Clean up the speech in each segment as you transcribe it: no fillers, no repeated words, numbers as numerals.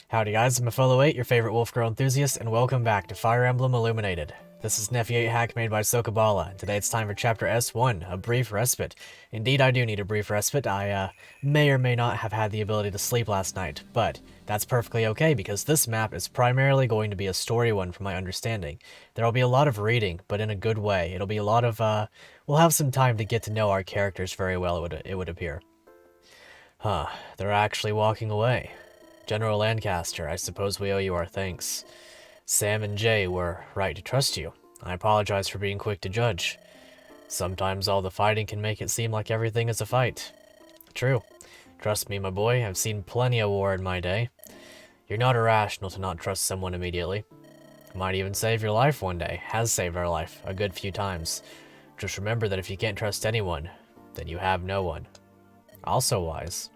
Howdy guys, I'm Ophelia 8, your favorite wolf girl enthusiast, and welcome back to Fire Emblem Illuminated. This is an FE8 hack made by Sokaballa, and today it's time for Chapter S1, A Brief Respite. Indeed, I do need a brief respite. I may or may not have had the ability to sleep last night, but that's perfectly okay because this map is primarily going to be a story one from my understanding. There'll be a lot of reading, but in a good way. It'll be a lot of, we'll have some time to get to know our characters very well, it would appear. Huh, they're actually walking away. General Lancaster, I suppose we owe you our thanks. Sam and Jay were right to trust you. I apologize for being quick to judge. Sometimes all the fighting can make it seem like everything is a fight. True. Trust me, my boy, I've seen plenty of war in my day. You're not irrational to not trust someone immediately. Might even save your life one day. Has saved our life a good few times. Just remember that if you can't trust anyone, then you have no one. Also wise.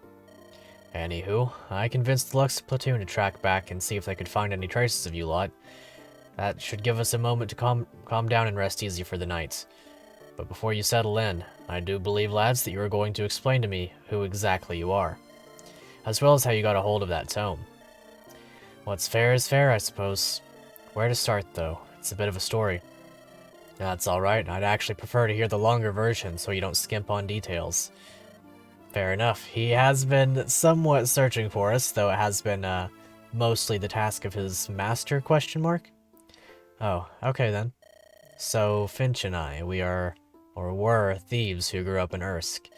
Anywho, I convinced the Lux platoon to track back and see if they could find any traces of you lot. That should give us a moment to calm down and rest easy for the night. But before you settle in, I do believe, lads, that you are going to explain to me who exactly you are, as well as how you got a hold of that tome. What's fair is fair, I suppose. Where to start, though? It's a bit of a story. That's alright, I'd actually prefer to hear the longer version so you don't skimp on details. Fair enough. He has been somewhat searching for us, though it has been mostly the task of his master, question mark? Oh, okay then. So, Finch and I, we are, or were, thieves who grew up in Ursk.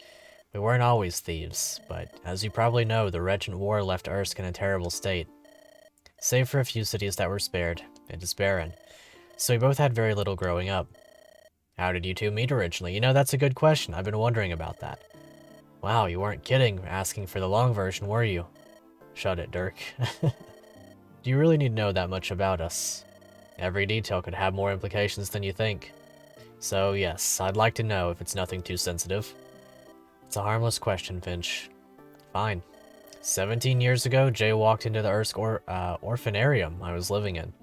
We weren't always thieves, but as you probably know, the Regent War left Ursk in a terrible state. Save for a few cities that were spared, it is barren. So we both had very little growing up. How did you two meet originally? You know, that's a good question. I've been wondering about that. Wow, you weren't kidding asking for the long version, were you? Shut it, Dirk. Do you really need to know that much about us? Every detail could have more implications than you think. So yes, I'd like to know if it's nothing too sensitive. It's a harmless question, Finch. Fine. 17 years ago, Jay walked into the Ursk orphanarium I was living in.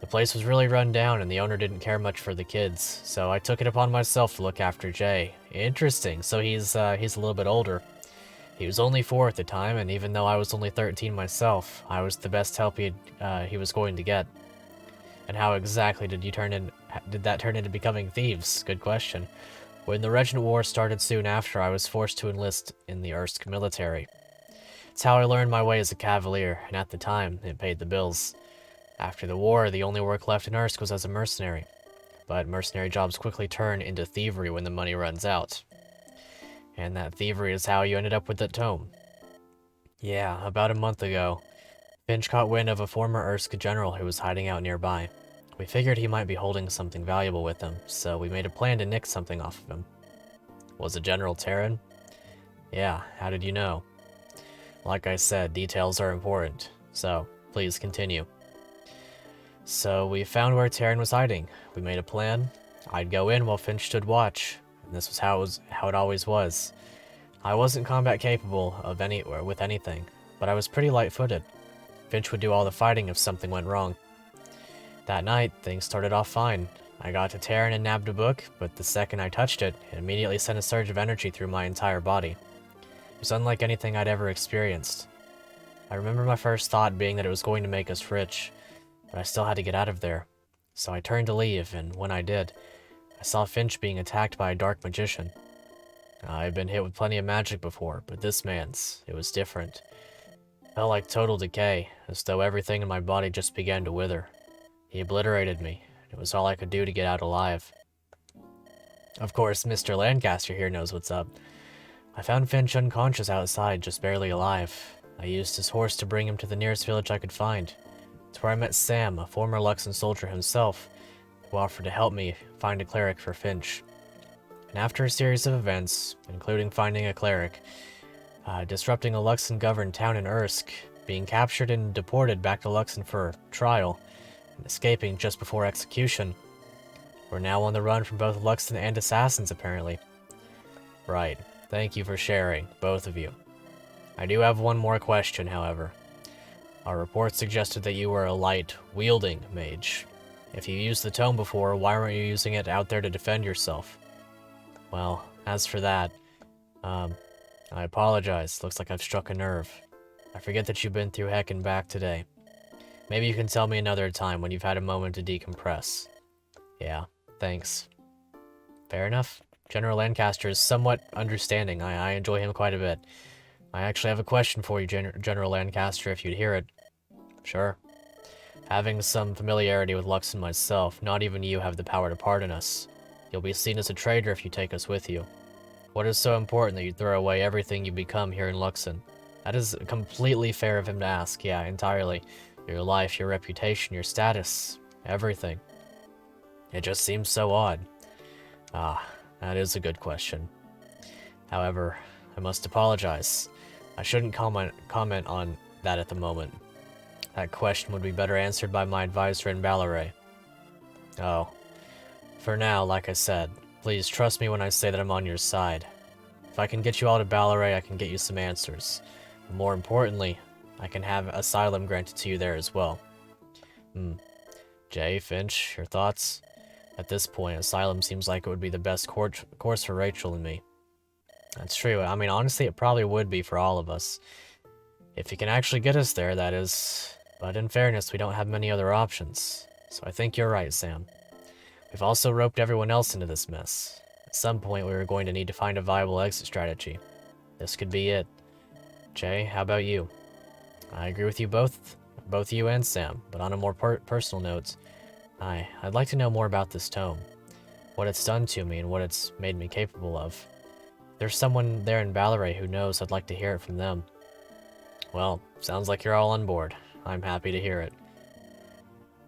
The place was really run down and the owner didn't care much for the kids, so I took it upon myself to look after Jay. Interesting, so he's a little bit older. He was only 4 at the time, and even though I was only 13 myself, I was the best help he was going to get. And how exactly did that turn into becoming thieves? Good question. When the Regent War started soon after, I was forced to enlist in the Ursk military. It's how I learned my way as a cavalier, and at the time, it paid the bills. After the war, the only work left in Ursk was as a mercenary. But mercenary jobs quickly turn into thievery when the money runs out. And that thievery is how you ended up with that tome. Yeah, about a month ago, Finch caught wind of a former Ursk general who was hiding out nearby. We figured he might be holding something valuable with him, so we made a plan to nick something off of him. Was the general Terran? Yeah, how did you know? Like I said, details are important, so please continue. So we found where Terran was hiding. We made a plan. I'd go in while Finch stood watch, and this was how it always was. I wasn't combat capable with anything, but I was pretty light-footed. Finch would do all the fighting if something went wrong. That night, things started off fine. I got to Terran and nabbed a book, but the second I touched it, it immediately sent a surge of energy through my entire body. It was unlike anything I'd ever experienced. I remember my first thought being that it was going to make us rich, but I still had to get out of there. So I turned to leave, and when I did, I saw Finch being attacked by a dark magician. I've been hit with plenty of magic before, but this man's, it was different. It felt like total decay, as though everything in my body just began to wither. He obliterated me, and it was all I could do to get out alive. Of course, Mr. Lancaster here knows what's up. I found Finch unconscious outside, just barely alive. I used his horse to bring him to the nearest village I could find. It's where I met Sam, a former Luxon soldier himself, who offered to help me find a cleric for Finch. And after a series of events, including finding a cleric, disrupting a Luxon-governed town in Ursk, being captured and deported back to Luxon for trial, and escaping just before execution, we're now on the run from both Luxon and assassins, apparently. Right. Thank you for sharing, both of you. I do have one more question, however. Our report suggested that you were a light, wielding mage. If you used the tome before, why weren't you using it out there to defend yourself? Well, as for that, I apologize. Looks like I've struck a nerve. I forget that you've been through heck and back today. Maybe you can tell me another time when you've had a moment to decompress. Yeah, thanks. Fair enough. General Lancaster is somewhat understanding. I enjoy him quite a bit. I actually have a question for you, General Lancaster, if you'd hear it. Sure. Having some familiarity with Luxon myself, not even you have the power to pardon us. You'll be seen as a traitor if you take us with you. What is so important that you throw away everything you become here in Luxon? That is completely fair of him to ask, yeah, entirely. Your life, your reputation, your status, everything. It just seems so odd. Ah, that is a good question. However, I must apologize. I shouldn't comment on that at the moment. That question would be better answered by my advisor in Ballaray. Oh. For now, like I said, please trust me when I say that I'm on your side. If I can get you all to Ballaray, I can get you some answers. But more importantly, I can have asylum granted to you there as well. Jay, Finch, your thoughts? At this point, asylum seems like it would be the best course for Rachel and me. That's true. I mean, honestly, it probably would be for all of us. If you can actually get us there, that is. But in fairness, we don't have many other options. So I think you're right, Sam. We've also roped everyone else into this mess. At some point, we were going to need to find a viable exit strategy. This could be it. Jay, how about you? I agree with you both you and Sam, but on a more personal note, I'd like to know more about this tome. What it's done to me and what it's made me capable of. If there's someone there in Ballaray who knows, I'd like to hear it from them. Well, sounds like you're all on board. I'm happy to hear it.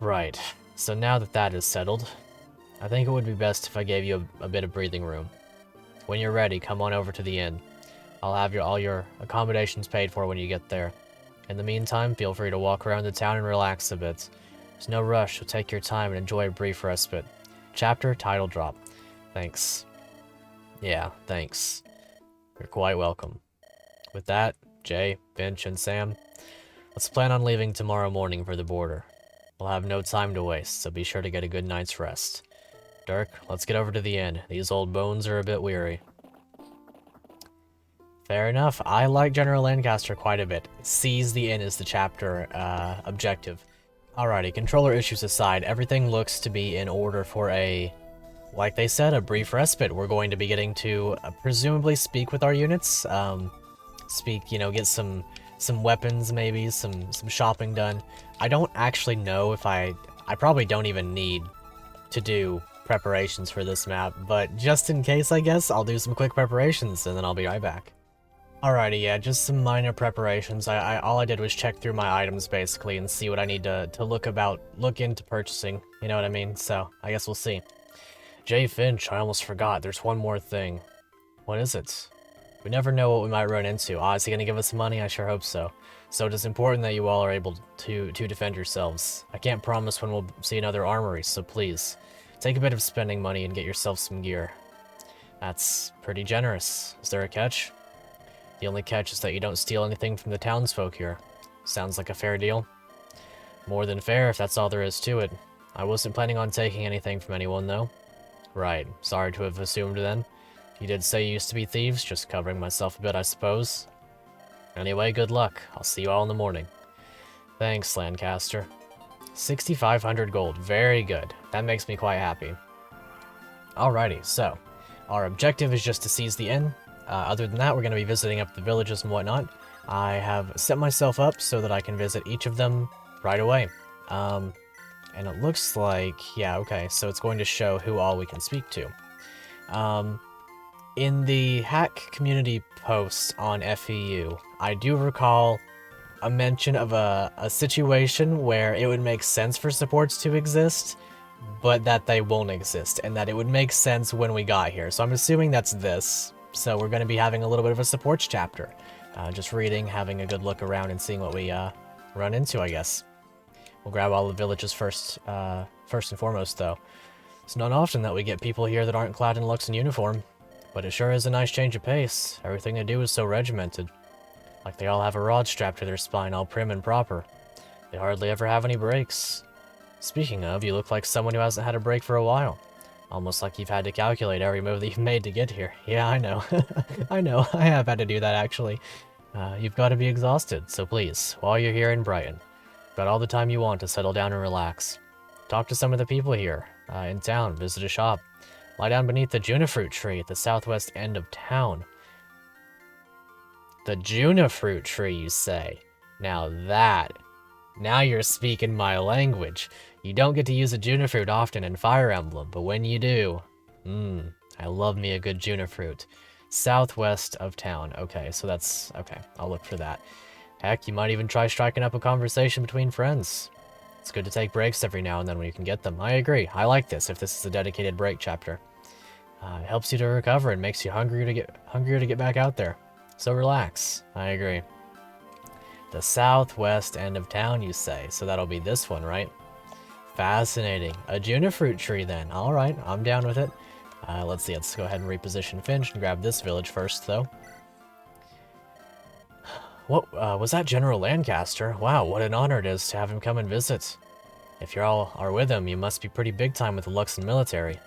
Right, so now that that is settled, I think it would be best if I gave you a bit of breathing room. When you're ready, come on over to the inn. I'll have all your accommodations paid for when you get there. In the meantime, feel free to walk around the town and relax a bit. There's no rush, so take your time and enjoy a brief respite. Chapter, title drop. Thanks. Yeah, thanks. You're quite welcome. With that, Jay, Finch, and Sam, let's plan on leaving tomorrow morning for the border. We'll have no time to waste, so be sure to get a good night's rest. Dirk, let's get over to the inn. These old bones are a bit weary. Fair enough. I like General Lancaster quite a bit. Seize the inn is the chapter objective. Alrighty, controller issues aside, everything looks to be in order for like they said, a brief respite. We're going to be getting to presumably speak with our units. Get some weapons maybe, some shopping done. I don't actually know if I probably don't even need to do preparations for this map, but just in case, I guess, I'll do some quick preparations and then I'll be right back. Alrighty, yeah, just some minor preparations. All I did was check through my items basically and see what I need to look into purchasing, you know what I mean? So, I guess we'll see. Jay Finch, I almost forgot, there's one more thing. What is it? We never know what we might run into. Is he gonna give us money? I sure hope so. So it is important that you all are able to defend yourselves. I can't promise when we'll see another armory, so please, take a bit of spending money and get yourself some gear. That's pretty generous. Is there a catch? The only catch is that you don't steal anything from the townsfolk here. Sounds like a fair deal? More than fair, if that's all there is to it. I wasn't planning on taking anything from anyone, though. Right, sorry to have assumed then. You did say you used to be thieves, just covering myself a bit, I suppose. Anyway, good luck. I'll see you all in the morning. Thanks, Lancaster. 6,500 gold. Very good. That makes me quite happy. Alrighty, so, our objective is just to seize the inn. Other than that, we're going to be visiting up the villages and whatnot. I have set myself up so that I can visit each of them right away. And it looks like, yeah, okay, so it's going to show who all we can speak to. In the hack community post on FEU, I do recall a mention of a situation where it would make sense for supports to exist, but that they won't exist, and that it would make sense when we got here. So I'm assuming that's this. So we're going to be having a little bit of a supports chapter. Just reading, having a good look around, and seeing what we run into, I guess. We'll grab all the villages first and foremost, though. It's not often that we get people here that aren't clad in Luxon uniform, but it sure is a nice change of pace. Everything they do is so regimented. Like they all have a rod strapped to their spine, all prim and proper. They hardly ever have any breaks. Speaking of, you look like someone who hasn't had a break for a while. Almost like you've had to calculate every move that you've made to get here. Yeah, I know. I know. I have had to do that, actually. You've got to be exhausted, so please, while you're here in Brighton, you've got all the time you want to settle down and relax. Talk to some of the people here in town, visit a shop, lie down beneath the junifruit tree at the southwest end of town. The junifruit tree, you say? Now you're speaking my language. You don't get to use a junifruit often in Fire Emblem, but when you do, I love me a good junifruit. Southwest of town. Okay, so that's... okay, I'll look for that. Heck, you might even try striking up a conversation between friends. It's good to take breaks every now and then when you can get them. I agree. I like this, if this is a dedicated break chapter. It helps you to recover and makes you hungrier to get back out there. So relax. I agree. The southwest end of town, you say. So that'll be this one, right? Fascinating. A junifruit tree, then. Alright, I'm down with it. Let's see, let's go ahead and reposition Finch and grab this village first, though. What, was that General Lancaster? Wow, what an honor it is to have him come and visit. If you all are with him, you must be pretty big time with the Luxon military.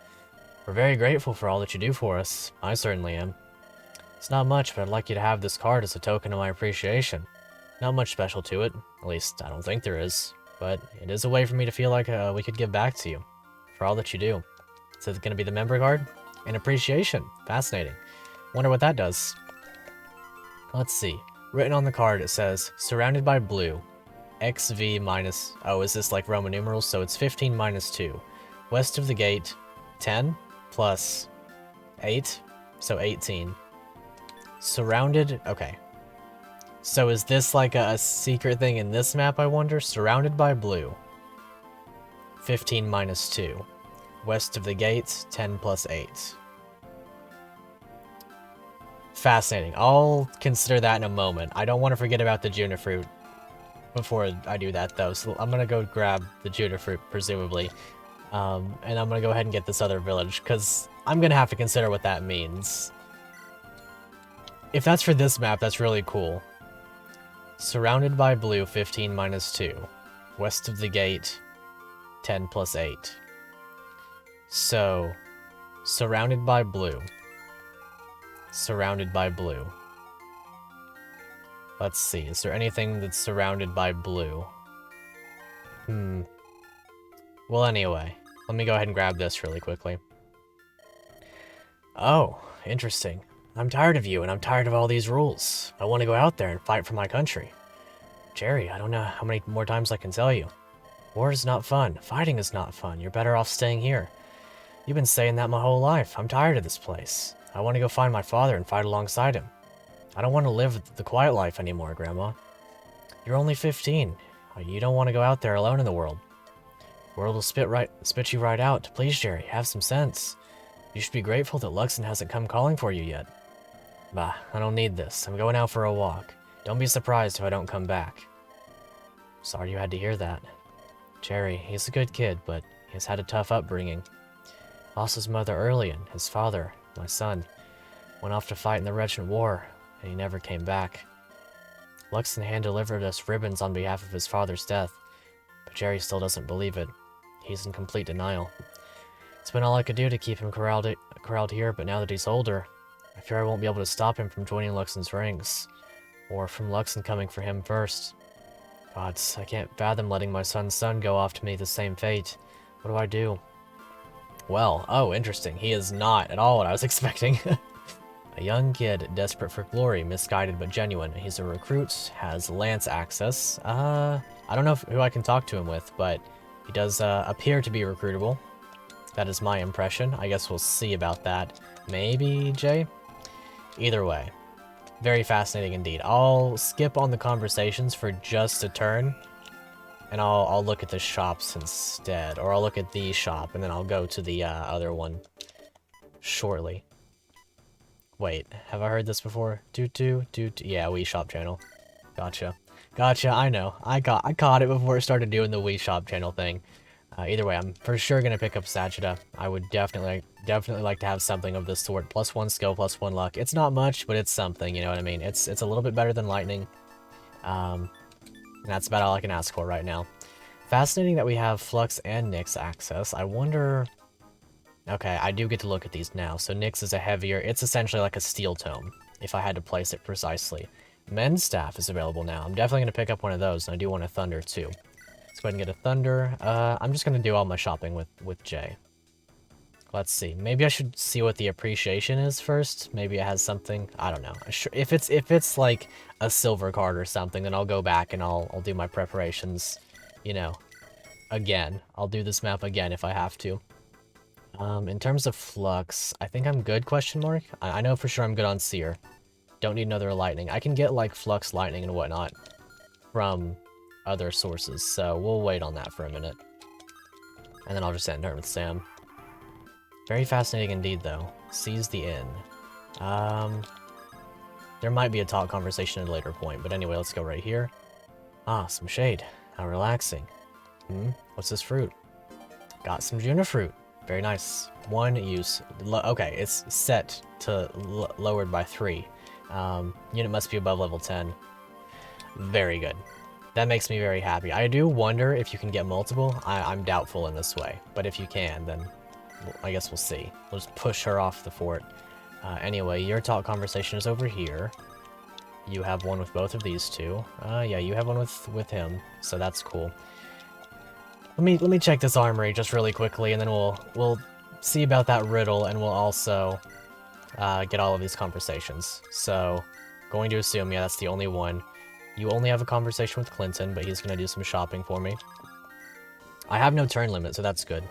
We're very grateful for all that you do for us. I certainly am. It's not much, but I'd like you to have this card as a token of my appreciation. Not much special to it. At least, I don't think there is. But it is a way for me to feel like we could give back to you. For all that you do. So it's going to be the member card? An appreciation. Fascinating. Wonder what that does. Let's see. Written on the card, it says, surrounded by blue. XV minus... oh, is this like Roman numerals? So it's 15 minus 2. West of the gate, 10 plus 8. So 18. Surrounded... okay. So is this like a secret thing in this map, I wonder? Surrounded by blue. 15 minus 2. West of the gate, 10 plus 8. Fascinating. I'll consider that in a moment. I don't want to forget about the junifruit before I do that, though. So I'm going to go grab the junifruit, presumably. And I'm going to go ahead and get this other village, because I'm going to have to consider what that means. If that's for this map, that's really cool. Surrounded by blue, 15 minus 2. West of the gate, 10 plus 8. So, surrounded by blue. Surrounded by blue. Let's see, is there anything that's surrounded by blue? Well, anyway, let me go ahead and grab this really quickly. Oh, interesting. I'm tired of you, and I'm tired of all these rules. I want to go out there and fight for my country. Gerry, I don't know how many more times I can tell you. War is not fun. Fighting is not fun. You're better off staying here. You've been saying that my whole life. I'm tired of this place. I want to go find my father and fight alongside him. I don't want to live the quiet life anymore, Grandma. You're only 15. You don't want to go out there alone in the world. The world will spit you right out. Please, Gerry, have some sense. You should be grateful that Luxon hasn't come calling for you yet. Bah, I don't need this. I'm going out for a walk. Don't be surprised if I don't come back. Sorry you had to hear that. Gerry, he's a good kid, but he's had a tough upbringing. Lost his mother early, and his father, my son, went off to fight in the Regent War, and he never came back. Luxon hand-delivered us ribbons on behalf of his father's death, but Gerry still doesn't believe it. He's in complete denial. It's been all I could do to keep him corralled here, but now that he's older, I fear I won't be able to stop him from joining Luxon's ranks, or from Luxon coming for him first. Gods, I can't fathom letting my son's son go off to meet the same fate. What do I do? Well, oh, interesting. He is not at all what I was expecting. A young kid, desperate for glory, misguided but genuine. He's a recruit, has lance access. I don't know who I can talk to him with, but he does appear to be recruitable. That is my impression. I guess we'll see about that. Maybe Jay? Either way. Very fascinating indeed. I'll skip on the conversations for just a turn, and I'll look at the shops instead. Or I'll look at the shop, and then I'll go to the other one shortly. Wait, have I heard this before? Yeah, Wii Shop channel. Gotcha. Gotcha, I know. I caught it before it started doing the Wii Shop channel thing. Either way, I'm for sure gonna pick up Sagita. I would definitely like to have something of this sort. +1 skill, +1 luck. It's not much, but it's something, you know what I mean? It's a little bit better than lightning. And that's about all I can ask for right now. Fascinating that we have Flux and Nyx access. I wonder... Okay, I do get to look at these now. So Nyx is a heavier... It's essentially like a steel tome, if I had to place it precisely. Men's staff is available now. I'm definitely going to pick up one of those, and I do want a thunder too. Let's go ahead and get a thunder. I'm just going to do all my shopping with Jay. Let's see. Maybe I should see what the appreciation is first. Maybe it has something. I don't know. If it's like a silver card or something, then I'll go back and I'll do my preparations, you know, again. I'll do this map again if I have to. In terms of flux, I think I'm good, question mark? I know for sure I'm good on seer. Don't need another lightning. I can get like flux lightning and whatnot from other sources, so we'll wait on that for a minute. And then I'll just end her with Sam. Very fascinating indeed, though. Seize the inn. There might be a talk conversation at a later point, but anyway, let's go right here. Ah, some shade. How relaxing. What's this fruit? Got some Junifruit. Very nice. One use. Okay, it's set to lowered by 3. Unit must be above level 10. Very good. That makes me very happy. I do wonder if you can get multiple. I'm doubtful in this way, but if you can, then I guess we'll see. We'll just push her off the fort. Anyway, your talk conversation is over here. You have one with both of these two. Yeah, you have one with him, so that's cool. Let me check this armory just really quickly, and then we'll see about that riddle, and we'll also get all of these conversations. So, going to assume, yeah, that's the only one. You only have a conversation with Clinton, but he's gonna do some shopping for me. I have no turn limit, so that's good.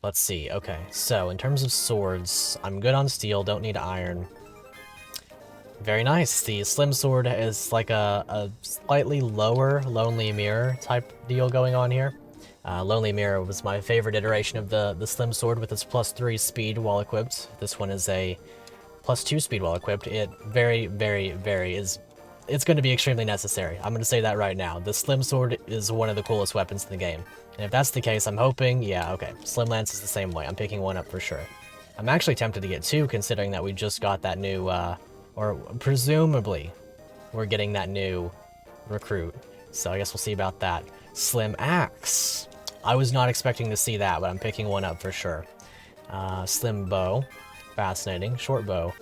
Let's see. Okay, so in terms of swords, I'm good on steel, don't need iron. Very nice. The slim sword is like a slightly lower Lonely Mirror type deal going on here. Lonely Mirror was my favorite iteration of the slim sword with its +3 speed while equipped. This one is a +2 speed while equipped. It it's going to be extremely necessary. I'm going to say that right now. The slim sword is one of the coolest weapons in the game. And if that's the case, I'm hoping, yeah, okay, slim lance is the same way. I'm picking one up for sure. I'm actually tempted to get 2, considering that we just got that new, or presumably, we're getting that new recruit. So I guess we'll see about that. Slim axe. I was not expecting to see that, but I'm picking one up for sure. Slim bow. Fascinating. Short bow.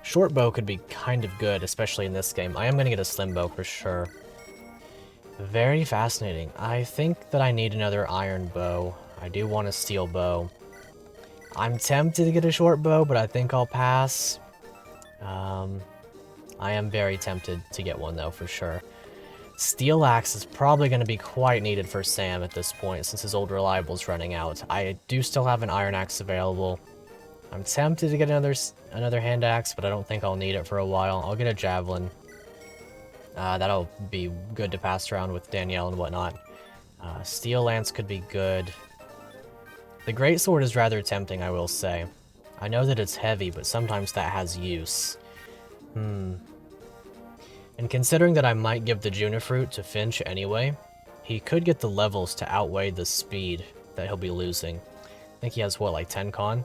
Short bow could be kind of good, especially in this game. I am going to get a slim bow for sure. Very fascinating. I think that I need another iron bow. I do want a steel bow. I'm tempted to get a short bow, but I think I'll pass. I am very tempted to get one, though, for sure. Steel axe is probably going to be quite needed for Sam at this point, since his old reliable is running out. I do still have an iron axe available. I'm tempted to get another hand axe, but I don't think I'll need it for a while. I'll get a javelin. That'll be good to pass around with Danielle and whatnot. Steel lance could be good. The greatsword is rather tempting, I will say. I know that it's heavy, but sometimes that has use. And considering that I might give the Junifruit to Finch anyway, he could get the levels to outweigh the speed that he'll be losing. I think he has, what, like 10 con?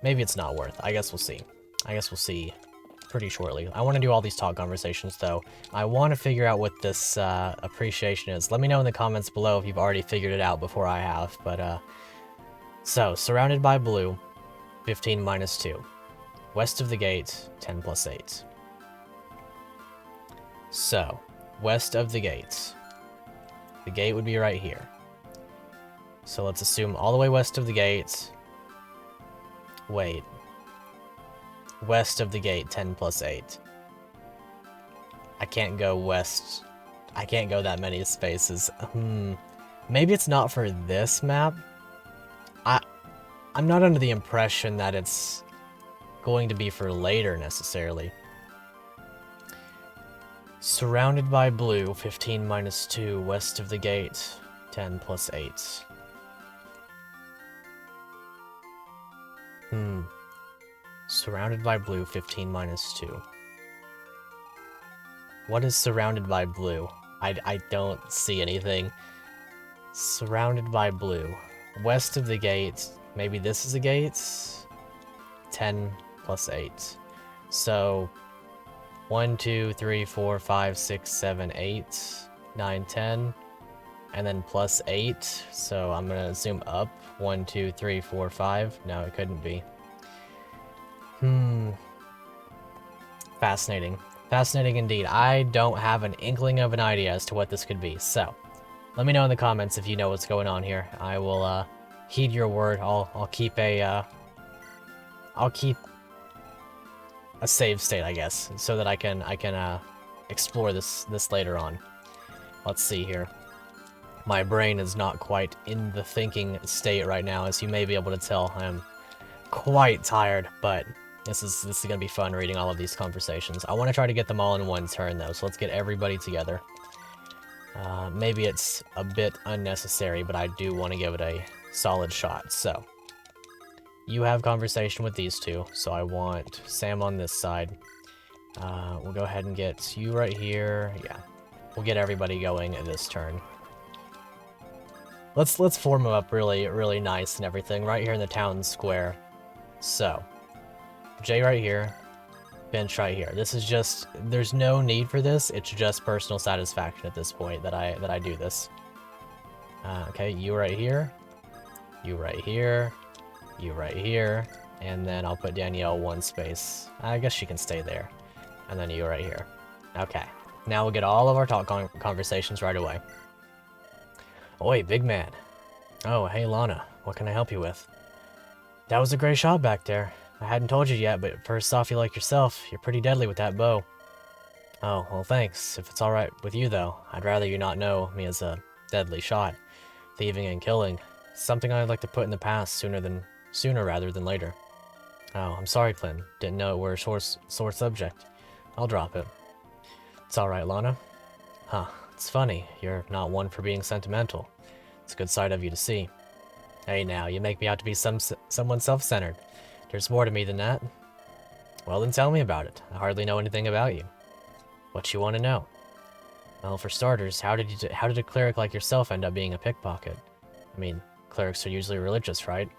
Maybe it's not worth. I guess we'll see. I guess we'll see pretty shortly. I want to do all these talk conversations, though. I want to figure out what this appreciation is. Let me know in the comments below if you've already figured it out before I have. But, so, surrounded by blue, 15 minus 2. West of the gate, 10 plus 8. So, west of the gate. The gate would be right here. So let's assume all the way west of the gate. Wait. West of the gate, 10 plus 8. I can't go west. I can't go that many spaces. Maybe it's not for this map. I'm not under the impression that it's going to be for later, necessarily. Surrounded by blue, 15 minus 2, west of the gate, 10 plus 8. Surrounded by blue, 15 minus 2. What is surrounded by blue? I don't see anything. Surrounded by blue. West of the gate, maybe this is a gate? 10 plus 8. So, 1, 2, 3, 4, 5, 6, 7, 8, 9, 10, and then plus 8. So I'm gonna zoom up. 1, 2, 3, 4, 5. No, it couldn't be. Fascinating. Fascinating indeed. I don't have an inkling of an idea as to what this could be, so let me know in the comments if you know what's going on here. I will heed your word. I'll keep a save state, I guess, so that I can explore this later on. Let's see here. My brain is not quite in the thinking state right now, as you may be able to tell. I am quite tired, but this is gonna be fun reading all of these conversations. I want to try to get them all in one turn though, so let's get everybody together. Maybe it's a bit unnecessary, but I do want to give it a solid shot. So you have conversation with these two, so I want Sam on this side. We'll go ahead and get you right here. Yeah, we'll get everybody going this turn. Let's form them up really nice and everything right here in the town square. So Jay right here, Finch right here. This is just, there's no need for this. It's just personal satisfaction at this point that I do this. Okay, you right here, you right here, you right here, and then I'll put Danielle one space. I guess she can stay there. And then you right here. Okay, now we'll get all of our talk conversations right away. Oi, big man. Oh, hey Lana, what can I help you with? That was a great shot back there. I hadn't told you yet, but for a softie like yourself, you're pretty deadly with that bow. Oh, well thanks. If it's alright with you though, I'd rather you not know me as a deadly shot. Thieving and killing. Something I'd like to put in the past sooner rather than later. Oh, I'm sorry, Clinton. Didn't know it were a sore subject. I'll drop it. It's alright, Lana. Huh, it's funny. You're not one for being sentimental. It's a good side of you to see. Hey now, you make me out to be someone self-centered. There's more to me than that. Well then tell me about it. I hardly know anything about you. What you want to know? Well, for starters, how did a cleric like yourself end up being a pickpocket? I mean, clerics are usually religious, right?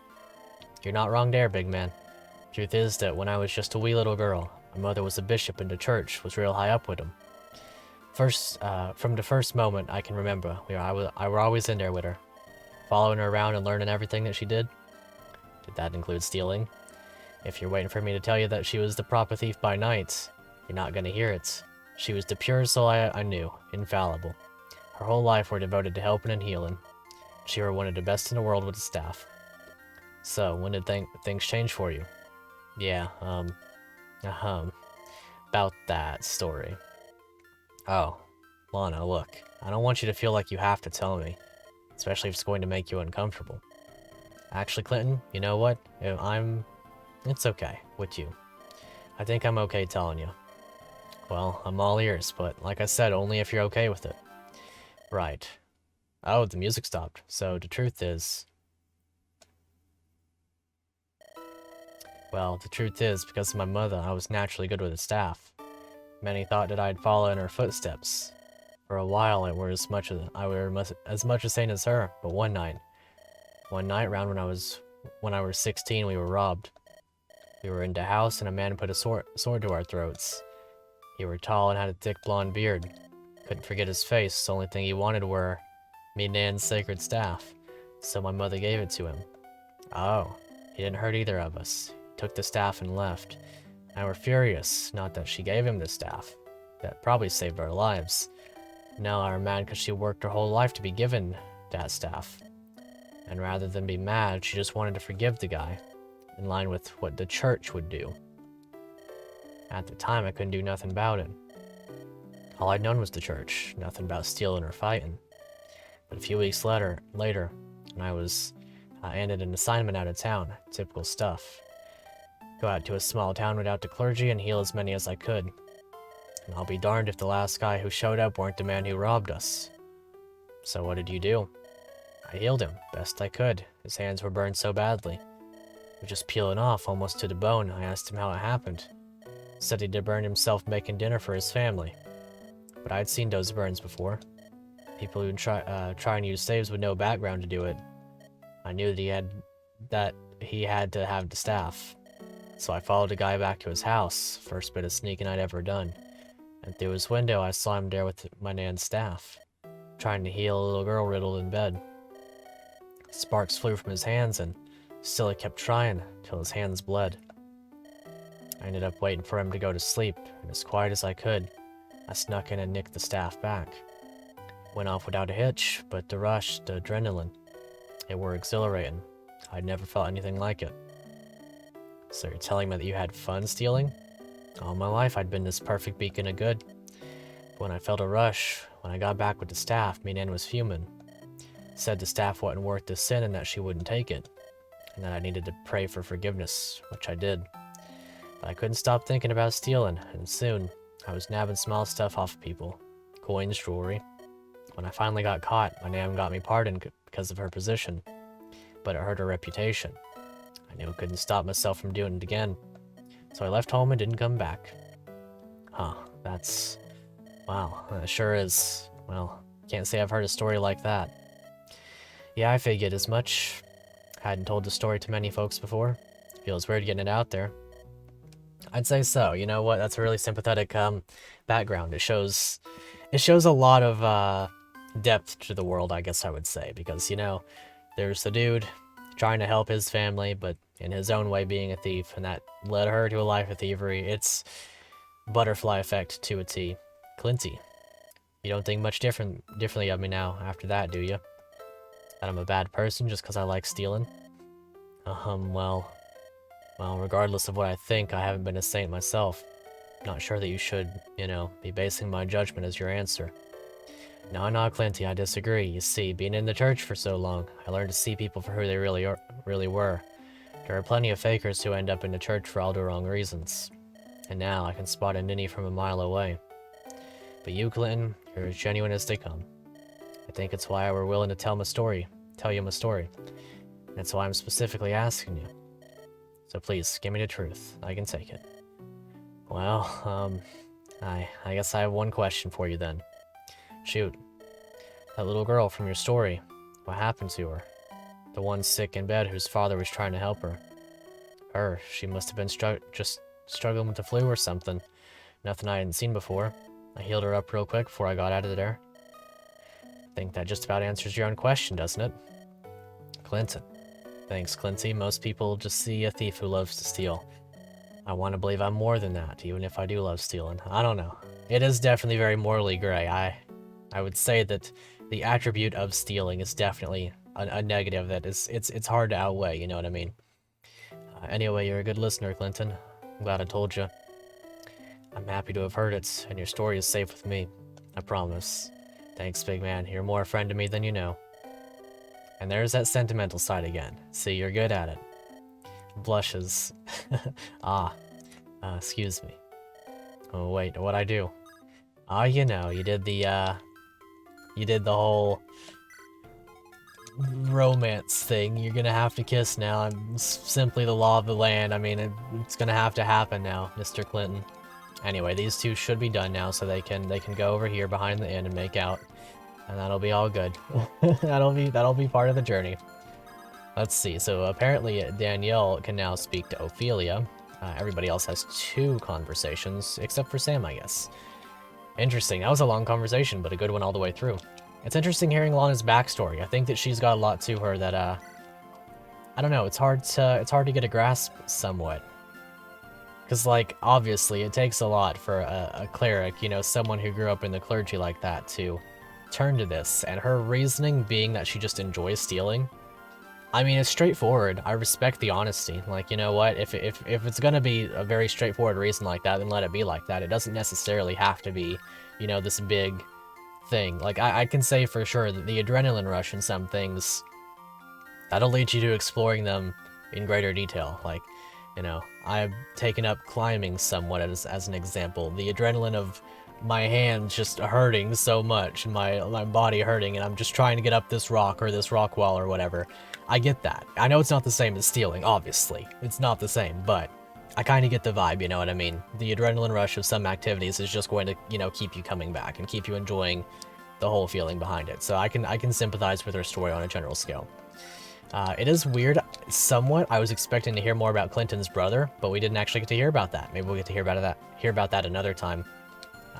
You're not wrong there, big man. Truth is that when I was just a wee little girl, my mother was a bishop and the church was real high up with him. From the first moment I can remember, I were always in there with her, following her around and learning everything that she did. Did that include stealing? If you're waiting for me to tell you that she was the proper thief by night, you're not gonna hear it. She was the purest soul I knew, infallible. Her whole life were devoted to helping and healing. She were one of the best in the world with the staff. So, when did things change for you? Yeah, about that story. Oh, Lana, look, I don't want you to feel like you have to tell me, especially if it's going to make you uncomfortable. Actually, Clinton, you know what? It's okay with you. I think I'm okay telling you. Well, I'm all ears, but like I said, only if you're okay with it. Right. Oh, the music stopped. So the truth is... Well, the truth is, because of my mother, I was naturally good with the staff. Many thought that I'd follow in her footsteps. For a while, I were as much a saint as her, but one night round when I was 16, we were robbed. We were in the house, and a man put a sword to our throats. He were tall and had a thick blonde beard. Couldn't forget his face. The only thing he wanted were me Nan's sacred staff. So my mother gave it to him. Oh, he didn't hurt either of us. He took the staff and left. I were furious, not that she gave him the staff. That probably saved our lives. No, I were mad because she worked her whole life to be given that staff. And rather than be mad, she just wanted to forgive the guy, in line with what the church would do. At the time, I couldn't do nothing about it. All I'd known was the church, nothing about stealing or fighting. But a few weeks later, I ended an assignment out of town, typical stuff. Go out to a small town without the clergy and heal as many as I could. And I'll be darned if the last guy who showed up weren't the man who robbed us. So what did you do? I healed him, best I could. His hands were burned so badly. He was just peeling off, almost to the bone. I asked him how it happened. Said he'd burned himself making dinner for his family. But I'd seen those burns before. People who try and use saves with no background to do it. I knew that he had to have the staff. So I followed the guy back to his house, first bit of sneaking I'd ever done. And through his window I saw him there with my Nan's staff, trying to heal a little girl riddled in bed. Sparks flew from his hands and still he kept trying till his hands bled. I ended up waiting for him to go to sleep, and as quiet as I could, I snuck in and nicked the staff back. Went off without a hitch, but the rush, the adrenaline, it were exhilarating. I'd never felt anything like it. So you're telling me that you had fun stealing? All my life I'd been this perfect beacon of good. But when I felt a rush, when I got back with the staff, me Nan was fuming. Said the staff wasn't worth the sin and that she wouldn't take it. And that I needed to pray for forgiveness, which I did. But I couldn't stop thinking about stealing, and soon, I was nabbing small stuff off of people. Coins, jewelry. When I finally got caught, my Nan got me pardoned because of her position. But it hurt her reputation. I knew I couldn't stop myself from doing it again. So I left home and didn't come back. Huh, that's... wow, that sure is... well, can't say I've heard a story like that. Yeah, I figured as much. Hadn't told the story to many folks before. Feels weird getting it out there. I'd say so. You know what? That's a really sympathetic background. It shows a lot of depth to the world, I guess I would say, because you know, there's the dude trying to help his family, but in his own way being a thief, and that led her to a life of thievery. It's butterfly effect to a T. Clinty, you don't think much differently of me now after that, do you? That I'm a bad person just because I like stealing? Well, regardless of what I think, I haven't been a saint myself. Not sure that you should, you know, be basing my judgment as your answer. No, Clinty, I disagree. You see, being in the church for so long, I learned to see people for who they really were. There are plenty of fakers who end up in the church for all the wrong reasons. And now I can spot a ninny from a mile away. But you, Clinton, you're as genuine as they come. I think it's why I were willing to tell you my story. That's why I'm specifically asking you. So please, give me the truth. I can take it. Well, I guess I have one question for you then. Shoot. That little girl from your story, what happened to her? The one sick in bed whose father was trying to help her. She must have been just struggling with the flu or something. Nothing I hadn't seen before. I healed her up real quick before I got out of there. I think that just about answers your own question, doesn't it? Clinton. Thanks, Clinty. Most people just see a thief who loves to steal. I want to believe I'm more than that, even if I do love stealing. I don't know. It is definitely very morally gray. I would say that the attribute of stealing is definitely a negative that it's hard to outweigh, you know what I mean? Anyway, you're a good listener, Clinton. I'm glad I told you. I'm happy to have heard it, and your story is safe with me. I promise. Thanks, big man. You're more a friend to me than you know. And there's that sentimental side again. See, you're good at it. Blushes. Excuse me. Oh, wait, what'd I do? You know, you did the whole romance thing. You're gonna have to kiss now. It's simply the law of the land. I mean, it's gonna have to happen now, Mr. Clinton. Anyway, these two should be done now, so they can go over here behind the inn and make out. And that'll be all good. that'll be part of the journey. Let's see. So apparently Danielle can now speak to Ophelia. Everybody else has 2 conversations, except for Sam, I guess. Interesting. That was a long conversation, but a good one all the way through. It's interesting hearing Lana's backstory. I think that she's got a lot to her that I don't know. It's hard to get a grasp somewhat. Because, like, obviously, it takes a lot for a cleric, you know, someone who grew up in the clergy like that, to turn to this. And her reasoning being that she just enjoys stealing. I mean, it's straightforward. I respect the honesty. Like, you know what? If it's gonna be a very straightforward reason like that, then let it be like that. It doesn't necessarily have to be, you know, this big thing. Like, I can say for sure that the adrenaline rush in some things, that'll lead you to exploring them in greater detail. Like, you know, I've taken up climbing somewhat as an example. The adrenaline of my hands just hurting so much, and my body hurting, and I'm just trying to get up this rock or this rock wall or whatever. I get that. I know it's not the same as stealing, obviously. It's not the same, but I kind of get the vibe, you know what I mean? The adrenaline rush of some activities is just going to, you know, keep you coming back and keep you enjoying the whole feeling behind it. So I can sympathize with her story on a general scale. It is weird, somewhat. I was expecting to hear more about Clinton's brother, but we didn't actually get to hear about that. Maybe we'll get to hear about that another time.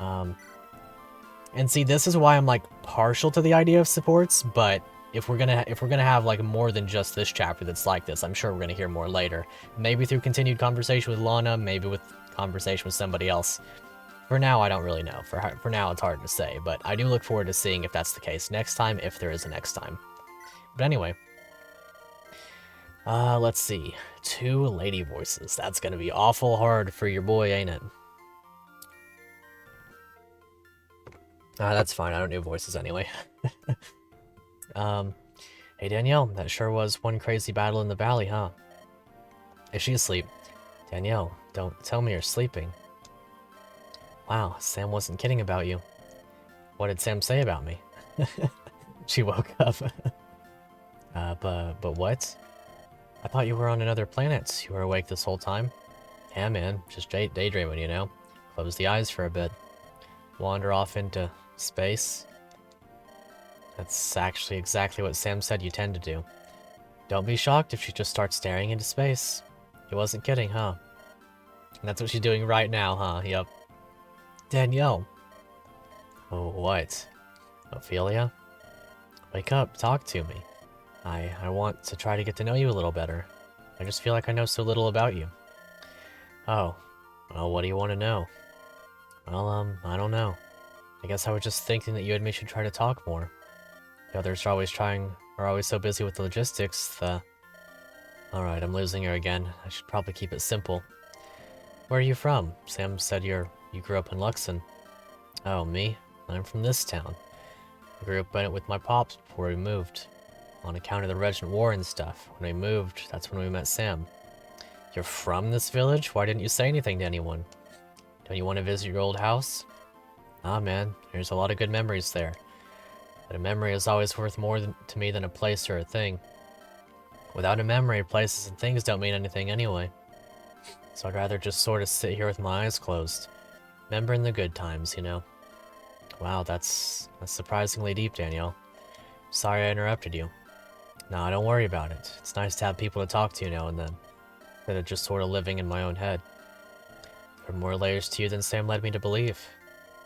And see, this is why I'm, like, partial to the idea of supports, but if we're gonna have like more than just this chapter that's like this, I'm sure we're gonna hear more later. Maybe through continued conversation with Lana, maybe with conversation with somebody else. For now, I don't really know. For now, it's hard to say, but I do look forward to seeing if that's the case next time, if there is a next time. But anyway, let's see. 2 lady voices. That's gonna be awful hard for your boy, ain't it? That's fine. I don't do voices anyway. Hey Danielle, that sure was one crazy battle in the valley, huh? Is she asleep? Danielle, don't tell me you're sleeping. Wow, Sam wasn't kidding about you. What did Sam say about me? She woke up. But what? I thought you were on another planet. You were awake this whole time. Yeah, man, just daydreaming, you know? Close the eyes for a bit. Wander off into space. That's actually exactly what Sam said you tend to do. Don't be shocked if she just starts staring into space. He wasn't kidding, huh? And that's what she's doing right now, huh? Yep. Danielle. Oh, what? Ophelia? Wake up, talk to me. I want to try to get to know you a little better. I just feel like I know so little about you. Oh. Well, what do you want to know? Well, I don't know. I guess I was just thinking that you and me should try to talk more. The others are always so busy with the logistics, Alright, I'm losing her again. I should probably keep it simple. Where are you from? Sam said you grew up in Luxon. Oh, me? I'm from this town. I grew up in it with my pops before we moved. On account of the Regent War and stuff. When we moved, that's when we met Sam. You're from this village? Why didn't you say anything to anyone? Don't you want to visit your old house? Ah, man, there's a lot of good memories there. But a memory is always worth more to me than a place or a thing. Without a memory, places and things don't mean anything anyway. So I'd rather just sort of sit here with my eyes closed. Remembering the good times, you know. Wow, that's surprisingly deep, Danielle. Sorry I interrupted you. No, don't worry about it. It's nice to have people to talk to now and then. Instead of just sort of living in my own head. There are more layers to you than Sam led me to believe.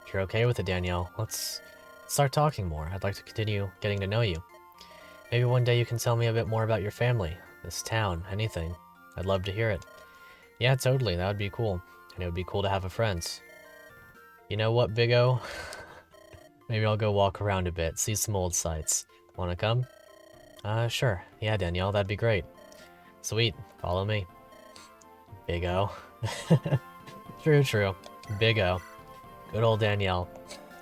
If you're okay with it, Danielle, let's start talking more. I'd like to continue getting to know you. Maybe one day you can tell me a bit more about your family, this town, anything. I'd love to hear it. Yeah, totally, that would be cool. And it would be cool to have a friend. You know what, Big O? Maybe I'll go walk around a bit, see some old sights. Wanna come? Sure. Yeah, Danielle, that'd be great. Sweet, follow me. Big O. True. Big O. Good old Danielle.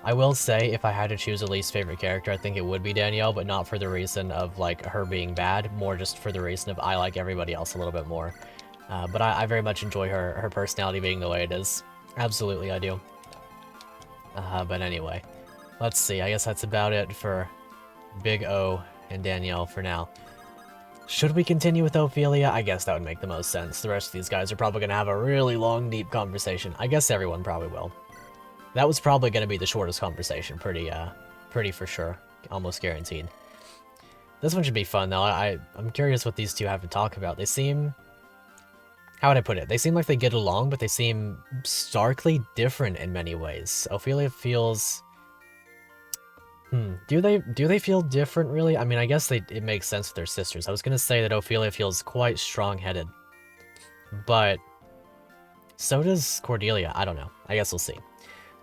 I will say, if I had to choose a least favorite character, I think it would be Danielle, but not for the reason of, like, her being bad, more just for the reason of I like everybody else a little bit more. But I very much enjoy her personality being the way it is. Absolutely, I do. But anyway, let's see, I guess that's about it for Big O and Danielle for now. Should we continue with Ophelia? I guess that would make the most sense. The rest of these guys are probably going to have a really long, deep conversation. I guess everyone probably will. That was probably going to be the shortest conversation, pretty for sure. Almost guaranteed. This one should be fun, though. I'm curious what these two have to talk about. They seem... How would I put it? They seem like they get along, but they seem starkly different in many ways. Ophelia feels... Do they feel different, really? I mean, I guess it makes sense with their sisters. I was going to say that Ophelia feels quite strong-headed. But... so does Cordelia. I don't know. I guess we'll see.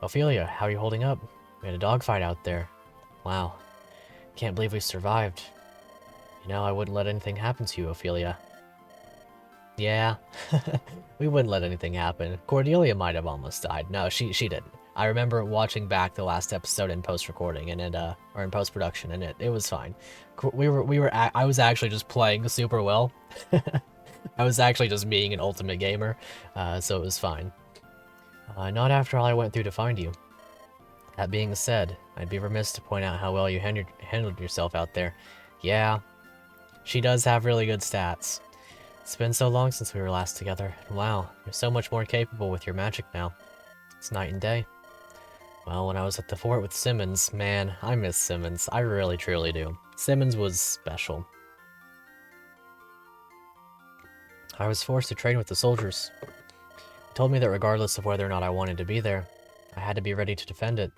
Ophelia, how are you holding up? We had a dogfight out there. Wow. Can't believe we survived. You know, I wouldn't let anything happen to you, Ophelia. Yeah. We wouldn't let anything happen. Cordelia might have almost died. No, she didn't. I remember watching back the last episode in post-recording, and or in post-production, and it was fine. I was actually just playing super well. I was actually just being an ultimate gamer, so it was fine. Not after all I went through to find you. That being said, I'd be remiss to point out how well you handled yourself out there. Yeah, she does have really good stats. It's been so long since we were last together, and wow, you're so much more capable with your magic now. It's night and day. Well, when I was at the fort with Simmons, man, I miss Simmons. I really, truly do. Simmons was special. I was forced to train with the soldiers. He told me that regardless of whether or not I wanted to be there, I had to be ready to defend it.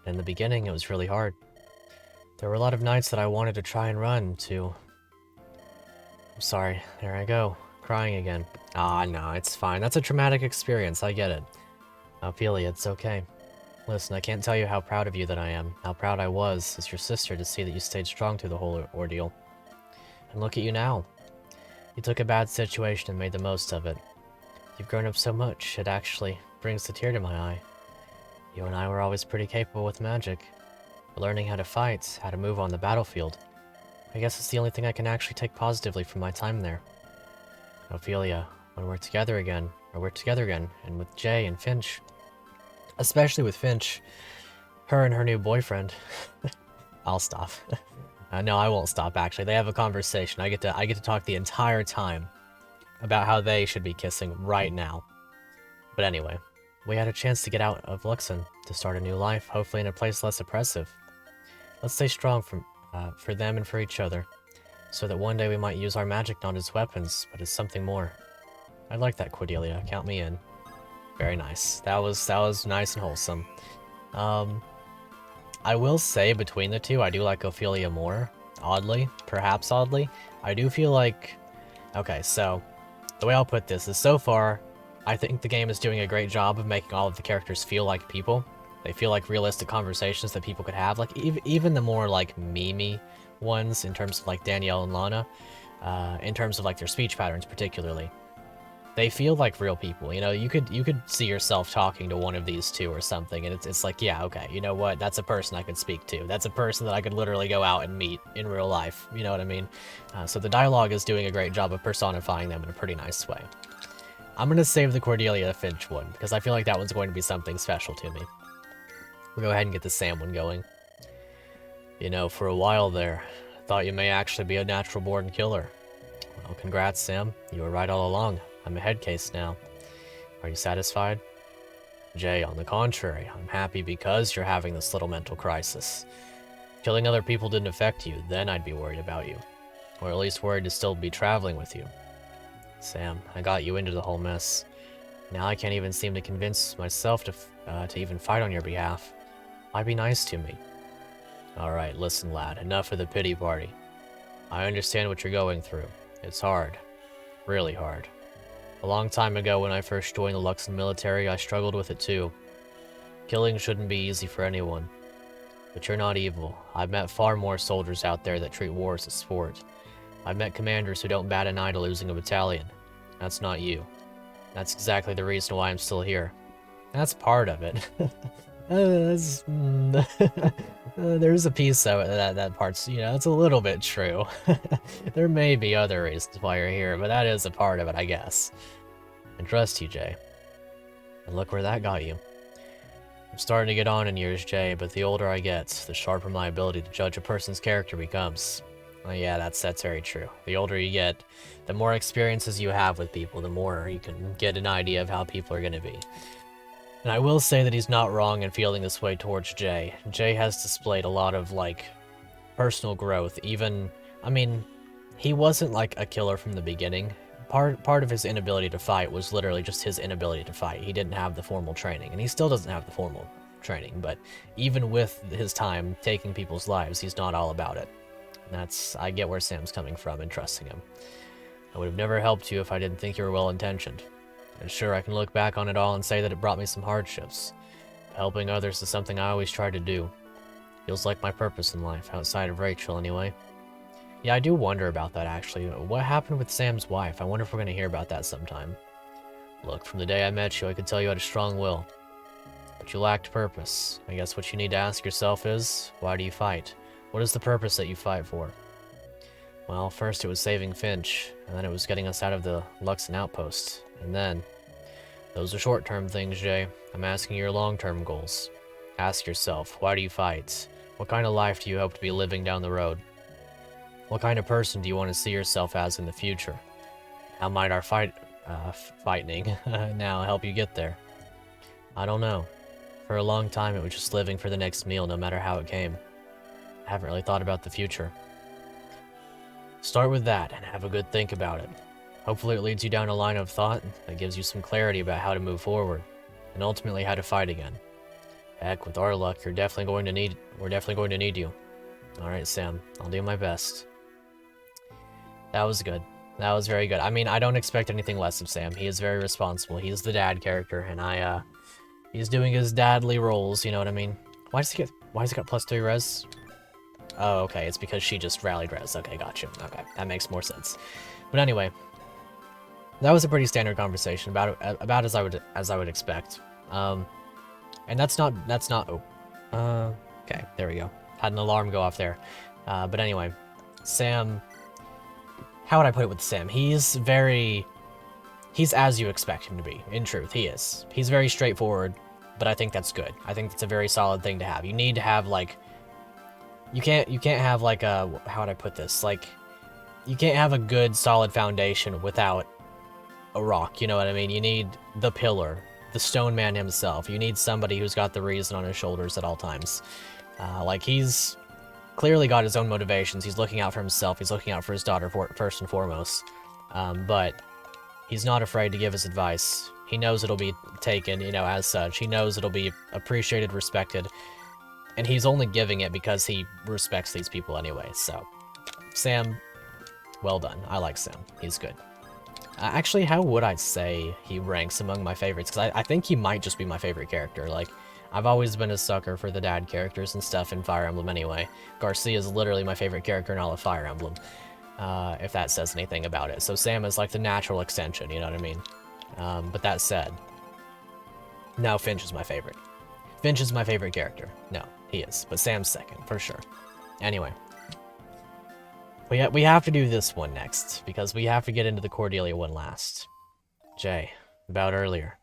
And in the beginning, it was really hard. There were a lot of nights that I wanted to try and run to... I'm sorry, there I go, crying again. Ah, no, it's fine. That's a traumatic experience, I get it. Ophelia, it's okay. Listen, I can't tell you how proud of you that I am, how proud I was as your sister to see that you stayed strong through the whole ordeal. And look at you now. You took a bad situation and made the most of it. You've grown up so much, it actually brings a tear to my eye. You and I were always pretty capable with magic. But learning how to fight, how to move on the battlefield, I guess it's the only thing I can actually take positively from my time there. Ophelia, when we're together again, and with Jay and Finch, especially with Finch, her and her new boyfriend, I'll stop. No, I won't stop, actually. They have a conversation. I get to talk the entire time about how they should be kissing right now. But anyway, we had a chance to get out of Luxon, to start a new life, hopefully in a place less oppressive. Let's stay strong for them and for each other, so that one day we might use our magic not as weapons, but as something more. I like that, Cordelia. Count me in. Very nice. That was nice and wholesome. I will say, between the two, I do like Ophelia more. Oddly. Perhaps oddly. I do feel like... Okay, so... The way I'll put this is, so far, I think the game is doing a great job of making all of the characters feel like people. They feel like realistic conversations that people could have. Like, even the more, like, meme-y ones, in terms of, like, Danielle and Lana, in terms of, like, their speech patterns, particularly. They feel like real people, you know? You could see yourself talking to one of these two or something, and it's like, yeah, okay, you know what? That's a person I could speak to. That's a person that I could literally go out and meet in real life, you know what I mean? So the dialogue is doing a great job of personifying them in a pretty nice way. I'm gonna save the Cordelia Finch one, because I feel like that one's going to be something special to me. We'll go ahead and get the Sam one going. You know, for a while there, I thought you may actually be a natural-born killer. Well, congrats, Sam. You were right all along. I'm a head case now. Are you satisfied? Jay, on the contrary, I'm happy because you're having this little mental crisis. If killing other people didn't affect you, then I'd be worried about you. Or at least worried to still be traveling with you. Sam, I got you into the whole mess. Now I can't even seem to convince myself to even fight on your behalf. Why be nice to me? Alright, listen lad, enough of the pity party. I understand what you're going through. It's hard. Really hard. A long time ago when I first joined the Luxon military, I struggled with it too. Killing shouldn't be easy for anyone. But you're not evil. I've met far more soldiers out there that treat war as a sport. I've met commanders who don't bat an eye to losing a battalion. That's not you. That's exactly the reason why I'm still here. That's part of it. There's a piece of it that part's, you know, it's a little bit true. There may be other reasons why you're here, but that is a part of it, I guess. And trust you, Jay. And look where that got you. I'm starting to get on in years, Jay, but the older I get, the sharper my ability to judge a person's character becomes. Well, yeah, that's very true. The older you get, the more experiences you have with people, the more you can get an idea of how people are going to be. And I will say that he's not wrong in feeling this way towards Jay. Jay has displayed a lot of, like, personal growth. Even, I mean, he wasn't, like, a killer from the beginning. Part of his inability to fight was literally just his inability to fight. He didn't have the formal training, and he still doesn't have the formal training. But even with his time taking people's lives, he's not all about it. And that's, I get where Sam's coming from and trusting him. I would have never helped you if I didn't think you were well-intentioned. And sure, I can look back on it all and say that it brought me some hardships. Helping others is something I always tried to do. Feels like my purpose in life, outside of Rachel anyway. Yeah, I do wonder about that actually. What happened with Sam's wife? I wonder if we're going to hear about that sometime. Look, from the day I met you, I could tell you had a strong will. But you lacked purpose. I guess what you need to ask yourself is, why do you fight? What is the purpose that you fight for? Well, first it was saving Finch, and then it was getting us out of the Luxon outpost. And then... Those are short-term things, Jay. I'm asking your long-term goals. Ask yourself, why do you fight? What kind of life do you hope to be living down the road? What kind of person do you want to see yourself as in the future? How might our fighting now help you get there? I don't know. For a long time, it was just living for the next meal, no matter how it came. I haven't really thought about the future. Start with that, and have a good think about it. Hopefully it leads you down a line of thought that gives you some clarity about how to move forward, and ultimately how to fight again. Heck, with our luck, we're definitely going to need you. Alright, Sam. I'll do my best. That was good. That was very good. I mean, I don't expect anything less of Sam. He is very responsible. He's the dad character, and he's doing his dadly roles, you know what I mean? Why does he got +3 res? Oh, okay, it's because she just rallied res. Okay, gotcha. Okay, that makes more sense. But anyway, that was a pretty standard conversation, about as I would expect. And that's not, okay, there we go. Had an alarm go off there. But anyway, Sam, how would I put it with Sam? He's as you expect him to be, in truth, he is. He's very straightforward, but I think that's good. I think that's a very solid thing to have. You need to have, like, you can't have, like, how would I put this? Like, you can't have a good, solid foundation without a rock, you know what I mean? You need the pillar, the stone man himself. You need somebody who's got the reason on his shoulders at all times. Like, he's clearly got his own motivations. He's looking out for himself. He's looking out for his daughter first and foremost. But he's not afraid to give his advice. He knows it'll be taken, you know, as such. He knows it'll be appreciated, respected, and he's only giving it because he respects these people anyway. So, Sam, well done. I like Sam. He's good. Actually, how would I say he ranks among my favorites? Because I think he might just be my favorite character. Like, I've always been a sucker for the dad characters and stuff in Fire Emblem anyway. Garcia is literally my favorite character in all of Fire Emblem, if that says anything about it. So Sam is like the natural extension, you know what I mean? But that said, no, Finch is my favorite. Finch is my favorite character. No, he is. But Sam's second, for sure. Anyway. We have to do this one next, because we have to get into the Cordelia one last. Jay, about earlier.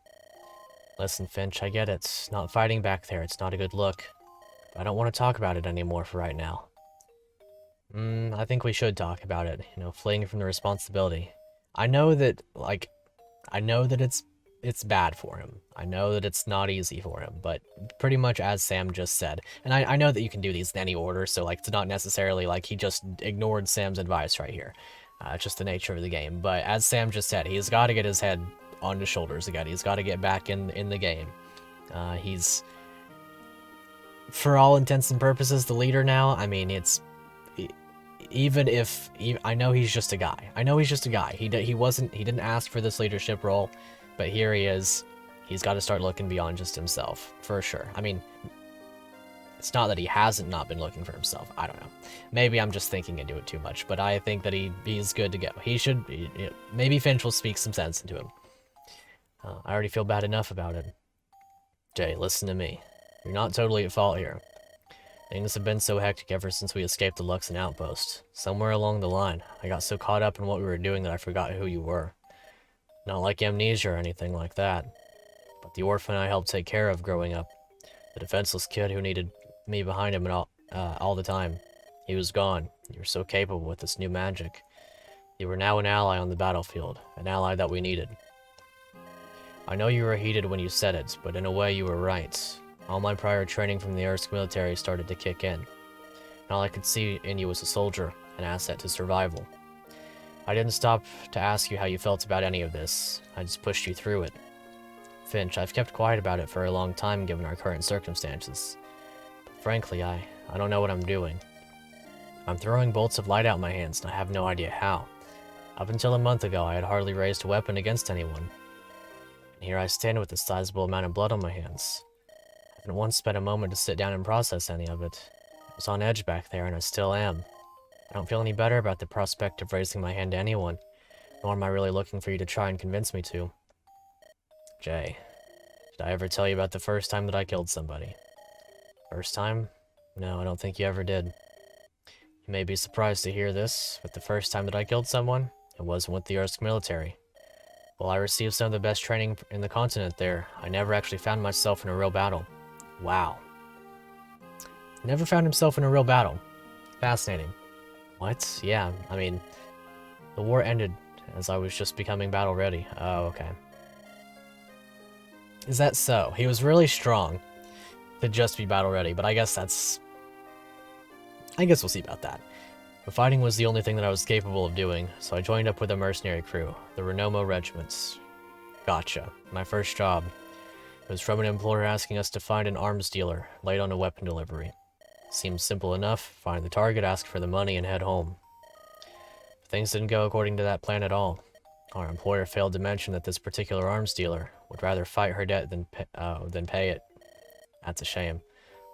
Listen, Finch, I get it. Not fighting back there, it's not a good look. But I don't want to talk about it anymore for right now. I think we should talk about it, you know, fleeing from the responsibility. I know that, like, it's bad for him. I know that it's not easy for him, but pretty much as Sam just said. And I know that you can do these in any order, so, like, it's not necessarily like he just ignored Sam's advice right here. It's just the nature of the game. But as Sam just said, he's got to get his head on his shoulders again. He's got to get back in the game. He's, for all intents and purposes, the leader now. I mean, it's... I know he's just a guy. I know he's just a guy. He didn't ask for this leadership role, but here he is. He's got to start looking beyond just himself, for sure. I mean, it's not that he hasn't not been looking for himself. I don't know. Maybe I'm just thinking into it too much, but I think that he's good to go. He should... maybe Finch will speak some sense into him. I already feel bad enough about it. Jay, listen to me. You're not totally at fault here. Things have been so hectic ever since we escaped the Luxon outpost. Somewhere along the line, I got so caught up in what we were doing that I forgot who you were. Not like amnesia or anything like that, but the orphan I helped take care of growing up. The defenseless kid who needed me behind him and all the time. He was gone. You were so capable with this new magic. You were now an ally on the battlefield, an ally that we needed. I know you were heated when you said it, but in a way you were right. All my prior training from the Earth's military started to kick in. And all I could see in you was a soldier, an asset to survival. I didn't stop to ask you how you felt about any of this. I just pushed you through it. Finch, I've kept quiet about it for a long time given our current circumstances. But frankly, I don't know what I'm doing. I'm throwing bolts of light out my hands and I have no idea how. Up until a month ago, I had hardly raised a weapon against anyone. And here I stand with a sizable amount of blood on my hands. I haven't once spent a moment to sit down and process any of it. I was on edge back there, and I still am. I don't feel any better about the prospect of raising my hand to anyone, nor am I really looking for you to try and convince me to. Jay, did I ever tell you about the first time that I killed somebody? First time? No, I don't think you ever did. You may be surprised to hear this, but the first time that I killed someone, it wasn't with the Earth's military. While I received some of the best training in the continent there, I never actually found myself in a real battle. Wow. Never found himself in a real battle. Fascinating. What? Yeah, I mean, the war ended as I was just becoming battle ready. Oh, okay. Is that so? He was really strong to just be battle ready, but I guess we'll see about that. But fighting was the only thing that I was capable of doing, so I joined up with a mercenary crew, the Renomo Regiments. Gotcha. My first job. It was from an employer asking us to find an arms dealer late on a weapon delivery. Seems simple enough. Find the target, ask for the money, and head home. Things didn't go according to that plan at all. Our employer failed to mention that this particular arms dealer would rather fight her debt than pay it. That's a shame.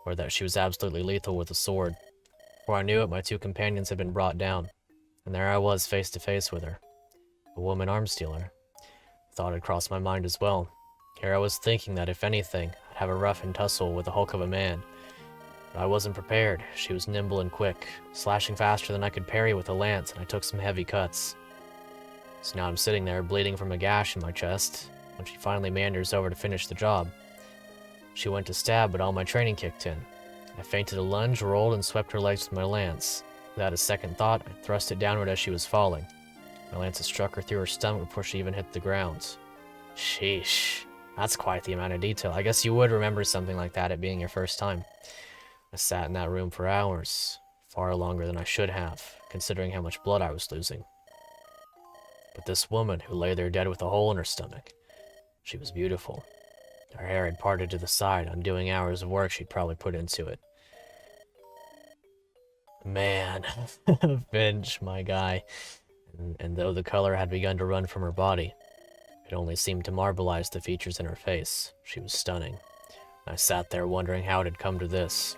Or that she was absolutely lethal with a sword. Before I knew it, my 2 companions had been brought down, and there I was face to face with her. A woman arms dealer. Thought had crossed my mind as well. Here I was thinking that if anything, I'd have a rough and tussle with the hulk of a man. But I wasn't prepared. She was nimble and quick, slashing faster than I could parry with a lance, and I took some heavy cuts. So now I'm sitting there, bleeding from a gash in my chest, when she finally meanders over to finish the job. She went to stab, but all my training kicked in. I feinted a lunge, rolled, and swept her legs with my lance. Without a second thought, I thrust it downward as she was falling. My lance had struck her through her stomach before she even hit the ground. Sheesh. That's quite the amount of detail. I guess you would remember something like that, it being your first time. I sat in that room for hours, far longer than I should have, considering how much blood I was losing. But this woman who lay there dead with a hole in her stomach, she was beautiful. Her hair had parted to the side, undoing hours of work she'd probably put into it. Man, Finch, my guy. And though the color had begun to run from her body, it only seemed to marbleize the features in her face. She was stunning. I sat there wondering how it had come to this.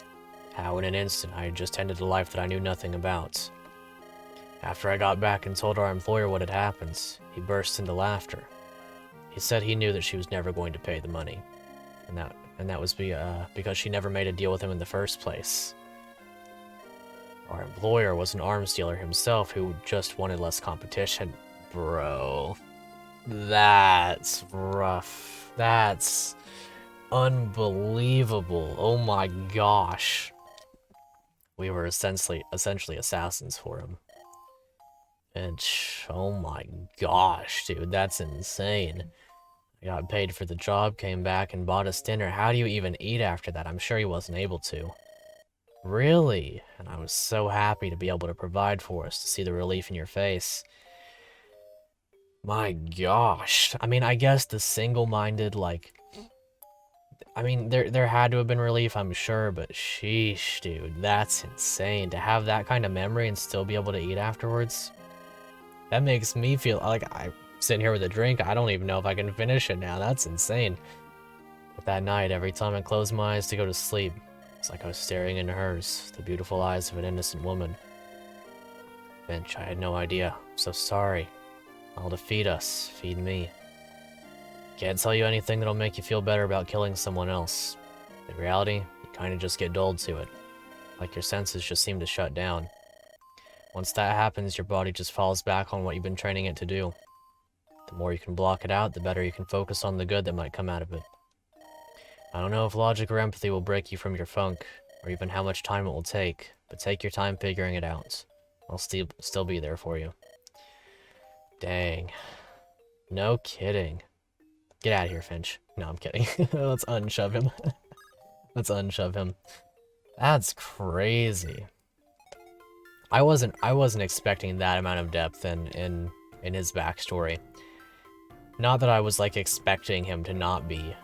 How in an instant I had just ended a life that I knew nothing about. After I got back and told our employer what had happened, he burst into laughter. He said he knew that she was never going to pay the money, and that was because she never made a deal with him in the first place. Our employer was an arms dealer himself who just wanted less competition. Bro, that's rough. That's unbelievable. Oh my gosh. We were essentially assassins for him. And oh my gosh, dude, that's insane. I got paid for the job, came back and bought us dinner. How do you even eat after that? I'm sure he wasn't able to. Really? And I was so happy to be able to provide for us, to see the relief in your face. My gosh. I mean, I guess the single-minded, like... I mean, there had to have been relief, I'm sure, but sheesh, dude, that's insane. To have that kind of memory and still be able to eat afterwards, that makes me feel like I'm sitting here with a drink. I don't even know if I can finish it now. That's insane. But that night, every time I closed my eyes to go to sleep, it's like I was staring into hers, the beautiful eyes of an innocent woman. Finch, I had no idea. I'm so sorry. All to feed us, feed me. Can't tell you anything that'll make you feel better about killing someone else. In reality, you kind of just get dulled to it. Like your senses just seem to shut down. Once that happens, your body just falls back on what you've been training it to do. The more you can block it out, the better you can focus on the good that might come out of it. I don't know if logic or empathy will break you from your funk, or even how much time it will take, but take your time figuring it out. I'll still be there for you. Dang. No kidding. Get out of here, Finch. No, I'm kidding. Let's unshove him. Let's unshove him. That's crazy. I wasn't expecting that amount of depth in his backstory. Not that I was like expecting him to not be,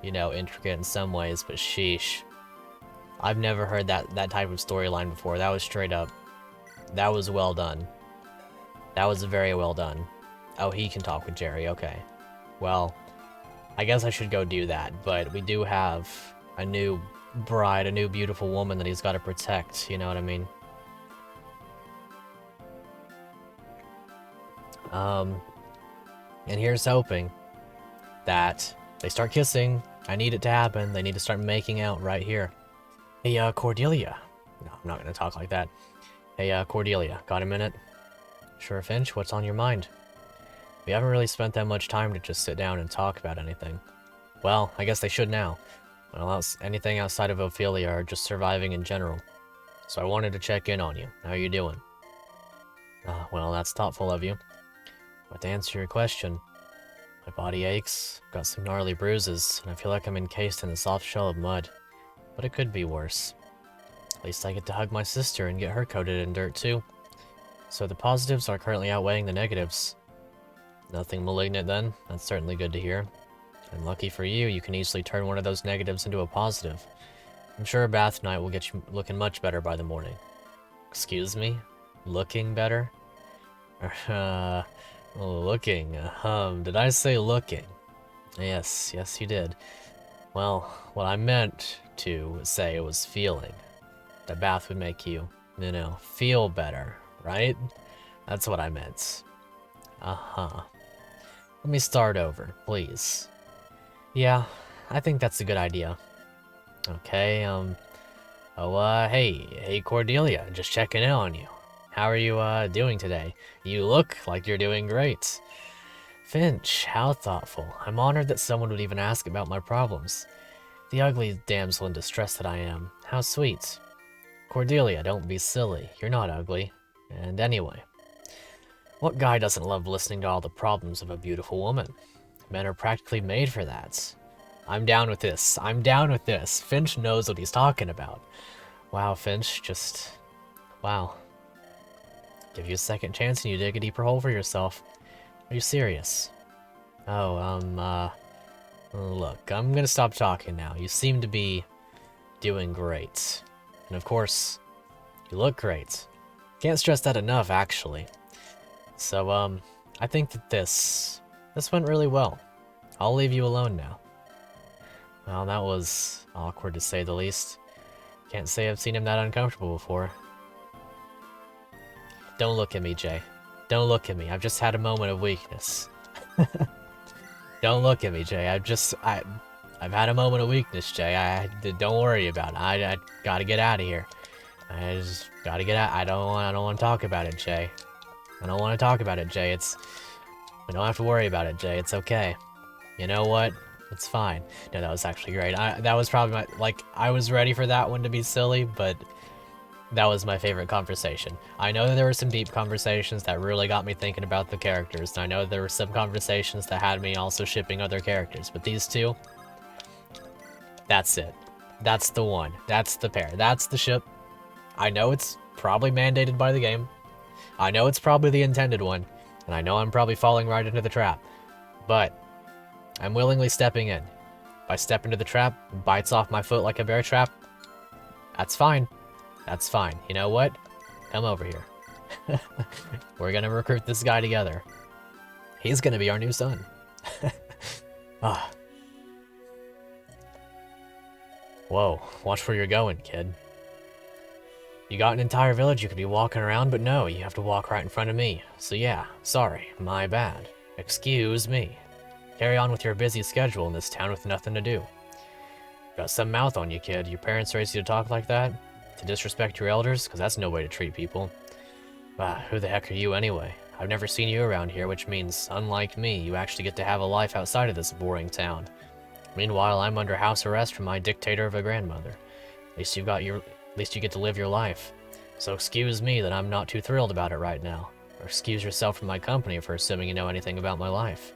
you know, intricate in some ways, but sheesh. I've never heard that type of storyline before. That was straight up. That was well done. That was very well done. Oh, he can talk with Gerry, okay. Well, I guess I should go do that, but we do have a new bride, a new beautiful woman that he's got to protect, you know what I mean? And here's hoping that they start kissing. I need it to happen. They need to start making out right here. Hey, Cordelia. No, I'm not gonna talk like that. Hey, Cordelia, got a minute? Sure, Finch, what's on your mind? We haven't really spent that much time to just sit down and talk about anything. Well, I guess they should now. Well, anything outside of Ophelia or just surviving in general. So I wanted to check in on you. How are you doing? Well, that's thoughtful of you. But to answer your question, my body aches, got some gnarly bruises, and I feel like I'm encased in a soft shell of mud. But it could be worse. At least I get to hug my sister and get her coated in dirt too. So the positives are currently outweighing the negatives. Nothing malignant then, that's certainly good to hear. And lucky for you, you can easily turn one of those negatives into a positive. I'm sure a bath night will get you looking much better by the morning. Excuse me? Looking better? Looking. Did I say looking? Yes, yes you did. Well, what I meant to say was feeling. The bath would make you, you know, feel better, right? That's what I meant. Uh-huh. Let me start over, please. Yeah, I think that's a good idea. Okay, hey Cordelia, just checking in on you. How are you, doing today? You look like you're doing great. Finch, how thoughtful. I'm honored that someone would even ask about my problems. The ugly damsel in distress that I am. How sweet. Cordelia, don't be silly. You're not ugly. And anyway, what guy doesn't love listening to all the problems of a beautiful woman? Men are practically made for that. I'm down with this. I'm down with this. Finch knows what he's talking about. Wow, Finch, just... wow. Give you a second chance and you dig a deeper hole for yourself. Are you serious? Oh, look, I'm gonna stop talking now. You seem to be doing great. And of course, you look great. Can't stress that enough, actually. So, I think that this went really well. I'll leave you alone now. Well, that was awkward to say the least. Can't say I've seen him that uncomfortable before. Don't look at me, Jay. Don't look at me. I've just had a moment of weakness. Don't look at me, Jay. I've had a moment of weakness, Jay. Don't worry about it. I gotta get out of here. I just gotta get out. I don't want to talk about it, Jay. I don't want to talk about it, Jay. We don't have to worry about it, Jay. It's okay. You know what? It's fine. No, that was actually great. That was probably I was ready for that one to be silly, but that was my favorite conversation. I know that there were some deep conversations that really got me thinking about the characters, and I know there were some conversations that had me also shipping other characters, but these two, that's it. That's the one. That's the pair. That's the ship. I know it's probably mandated by the game. I know it's probably the intended one, and I know I'm probably falling right into the trap, but I'm willingly stepping in. If I step into the trap, and bites off my foot like a bear trap, that's fine. That's fine. You know what? Come over here. We're gonna recruit this guy together. He's gonna be our new son. Ah. Whoa, watch where you're going, kid. You got an entire village you could be walking around, but no, you have to walk right in front of me. So yeah, sorry, my bad. Excuse me. Carry on with your busy schedule in this town with nothing to do. Got some mouth on you, kid. Your parents raised you to talk like that? To disrespect your elders? Because that's no way to treat people. Who the heck are you anyway? I've never seen you around here, which means, unlike me, you actually get to have a life outside of this boring town. Meanwhile, I'm under house arrest from my dictator of a grandmother. At least you get to live your life. So excuse me that I'm not too thrilled about it right now. Or excuse yourself from my company for assuming you know anything about my life.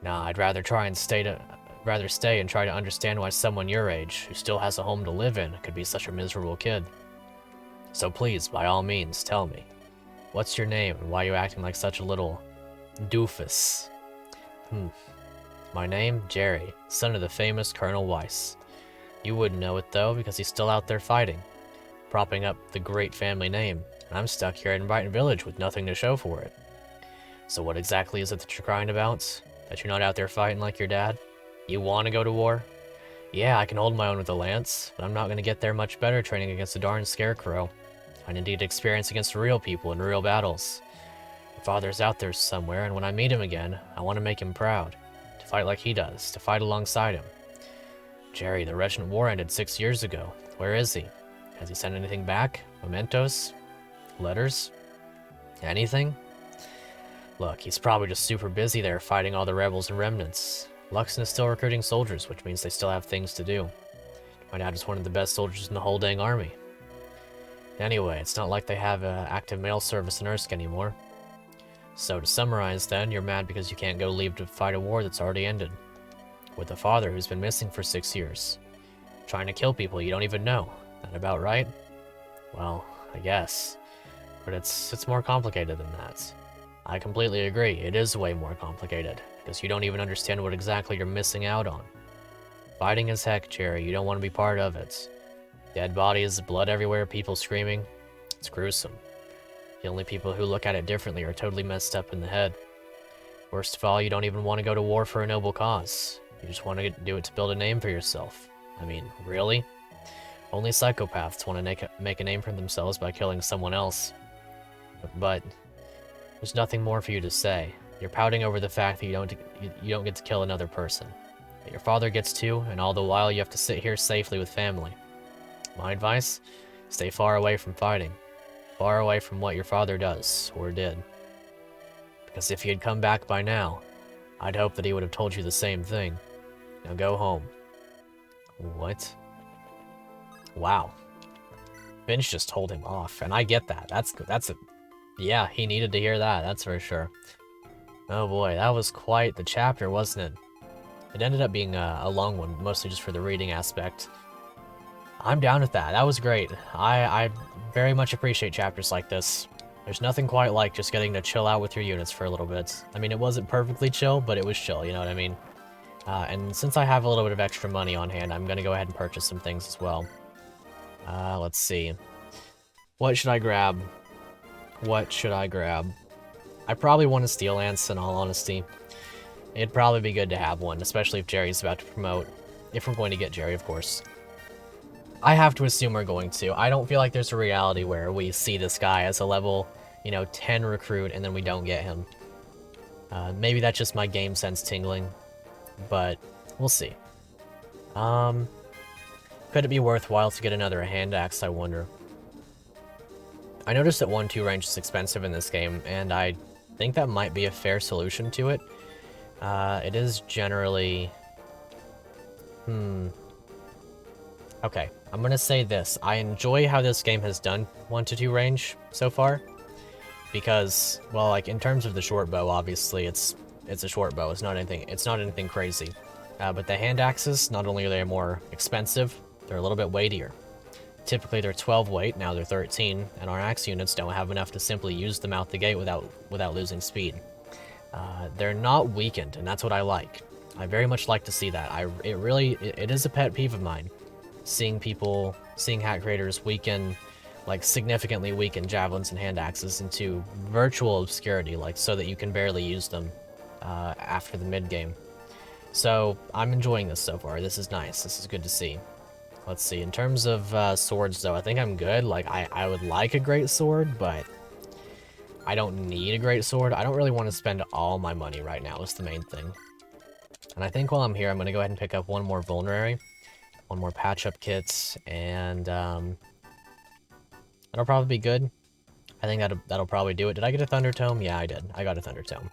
Nah, I'd rather stay and try to understand why someone your age, who still has a home to live in, could be such a miserable kid. So please, by all means, tell me. What's your name, and why are you acting like such a little doofus? My name? Gerry, son of the famous Colonel Weiss. You wouldn't know it, though, because he's still out there fighting, propping up the great family name, and I'm stuck here in Brighton Village with nothing to show for it. So what exactly is it that you're crying about? That you're not out there fighting like your dad? You want to go to war? Yeah, I can hold my own with a lance, but I'm not going to get there much better training against a darn scarecrow. I need experience against real people in real battles. My father's out there somewhere, and when I meet him again, I want to make him proud. To fight like he does, to fight alongside him. Gerry, the Regent War ended 6 years ago. Where is he? Has he sent anything back? Mementos? Letters? Anything? Look, he's probably just super busy there fighting all the rebels and remnants. Luxon is still recruiting soldiers, which means they still have things to do. My dad is one of the best soldiers in the whole dang army. Anyway, it's not like they have active mail service in Ersk anymore. So to summarize then, you're mad because you can't go leave to fight a war that's already ended. With a father who's been missing for 6 years. Trying to kill people you don't even know. That about right? Well, I guess. But it's more complicated than that. I completely agree, it is way more complicated, because you don't even understand what exactly you're missing out on. Fighting as heck, Gerry. You don't want to be part of it. Dead bodies, blood everywhere, people screaming. It's gruesome. The only people who look at it differently are totally messed up in the head. Worst of all, you don't even want to go to war for a noble cause. You just want to do it to build a name for yourself. I mean, really? Only psychopaths want to make a name for themselves by killing someone else. But there's nothing more for you to say. You're pouting over the fact that you don't get to kill another person. But your father gets to, and all the while you have to sit here safely with family. My advice? Stay far away from fighting. Far away from what your father does, or did. Because if he had come back by now, I'd hope that he would have told you the same thing. Now go home. What? Wow. Finch just told him off, and I get that. That's a... Yeah, he needed to hear that, that's for sure. Oh boy, that was quite the chapter, wasn't it? It ended up being a long one, mostly just for the reading aspect. I'm down with that. That was great. I very much appreciate chapters like this. There's nothing quite like just getting to chill out with your units for a little bit. I mean, it wasn't perfectly chill, but it was chill, you know what I mean? And since I have a little bit of extra money on hand, I'm gonna go ahead and purchase some things as well. Let's see. What should I grab? What should I grab? I probably want a Steel Lance, in all honesty. It'd probably be good to have one, especially if Gerry's about to promote. If we're going to get Gerry, of course. I have to assume we're going to. I don't feel like there's a reality where we see this guy as a level, 10 recruit and then we don't get him. Maybe that's just my game sense tingling, but we'll see. Could it be worthwhile to get another hand axe, I wonder? I noticed that 1-2 range is expensive in this game, and I think that might be a fair solution to it. It is generally... Okay, I'm gonna say this. I enjoy how this game has done 1-2 range so far. Because, well, like, in terms of the short bow, obviously, it's a short bow. It's not anything crazy. But the hand axes, not only are they more expensive, they're a little bit weightier. Typically they're 12 weight, now they're 13, and our axe units don't have enough to simply use them out the gate without losing speed. They're not weakened, and that's what I like. I very much like to see that. It is a pet peeve of mine, seeing hack creators weaken, like significantly weaken javelins and hand axes into virtual obscurity, like so that you can barely use them after the mid game. So I'm enjoying this so far. This is nice. This is good to see. Let's see. In terms of swords, though, I think I'm good. Like I would like a great sword, but I don't need a great sword. I don't really want to spend all my money right now. Is the main thing. And I think while I'm here, I'm gonna go ahead and pick up one more vulnerary, one more patch-up kit, and that'll probably be good. I think that'll probably do it. Did I get a Thunder Tome? Yeah, I did. I got a Thunder Tome.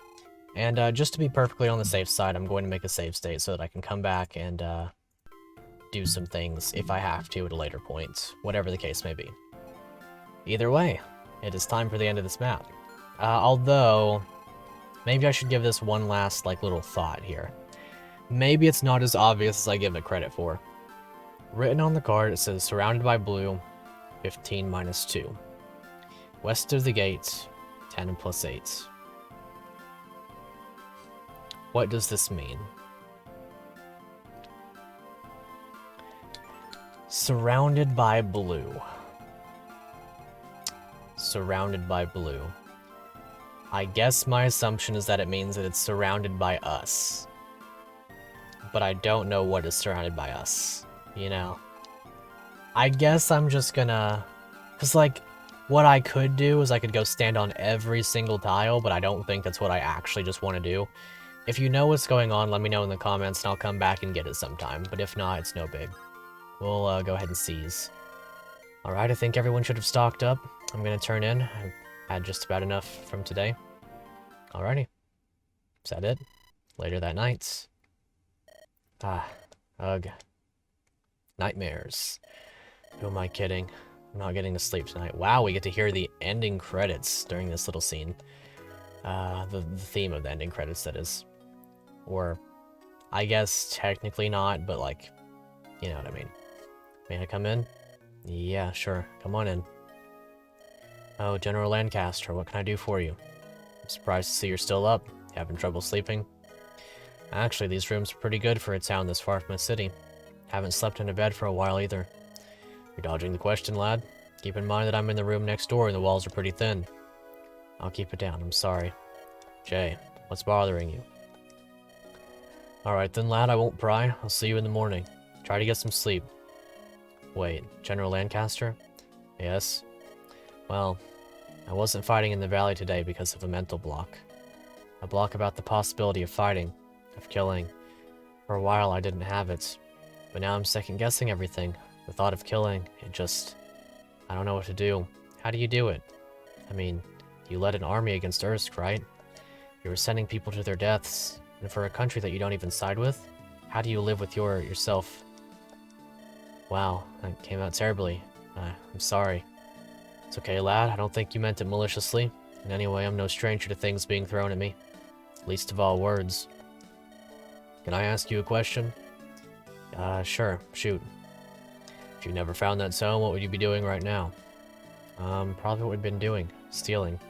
And just to be perfectly on the safe side, I'm going to make a save state so that I can come back and do some things if I have to at a later point, whatever the case may be. Either way, it is time for the end of this map. Although, maybe I should give this one last little thought here. Maybe it's not as obvious as I give it credit for. Written on the card, it says surrounded by blue, 15 minus 2. West of the gate, 10 plus 8. What does this mean? Surrounded by blue. Surrounded by blue. I guess my assumption is that it means that it's surrounded by us. But I don't know what is surrounded by us, I guess I'm just gonna... Because, what I could do is I could go stand on every single tile, but I don't think that's what I actually just want to do. If you know what's going on, let me know in the comments, and I'll come back and get it sometime. But if not, it's no big. We'll go ahead and seize. Alright, I think everyone should have stocked up. I'm gonna turn in. I've had just about enough from today. Alrighty. Is that it? Later that night. Ugh. Nightmares. Who am I kidding? I'm not getting to sleep tonight. Wow, we get to hear the ending credits during this little scene. The theme of the ending credits, that is. Or, I guess technically not, but you know what I mean. May I come in? Yeah, sure. Come on in. Oh, General Lancaster, what can I do for you? I'm surprised to see you're still up. You having trouble sleeping? Actually, these rooms are pretty good for a town this far from a city. Haven't slept in a bed for a while either. You're dodging the question, lad. Keep in mind that I'm in the room next door and the walls are pretty thin. I'll keep it down, I'm sorry. Jay, what's bothering you? Alright then, lad, I won't pry. I'll see you in the morning. Try to get some sleep. Wait, General Lancaster? Yes? Well, I wasn't fighting in the valley today because of a mental block. A block about the possibility of fighting, of killing. For a while I didn't have it, but now I'm second-guessing everything. The thought of killing, it just... I don't know what to do. How do you do it? I mean, you led an army against Ursk, right? You were sending people to their deaths, and for a country that you don't even side with? How do you live with yourself? Wow, that came out terribly. I'm sorry. It's okay, lad. I don't think you meant it maliciously. And anyway, I'm no stranger to things being thrown at me. Least of all words. Can I ask you a question? Sure. Shoot. If you never found that zone, what would you be doing right now? Probably what we've been doing. Stealing.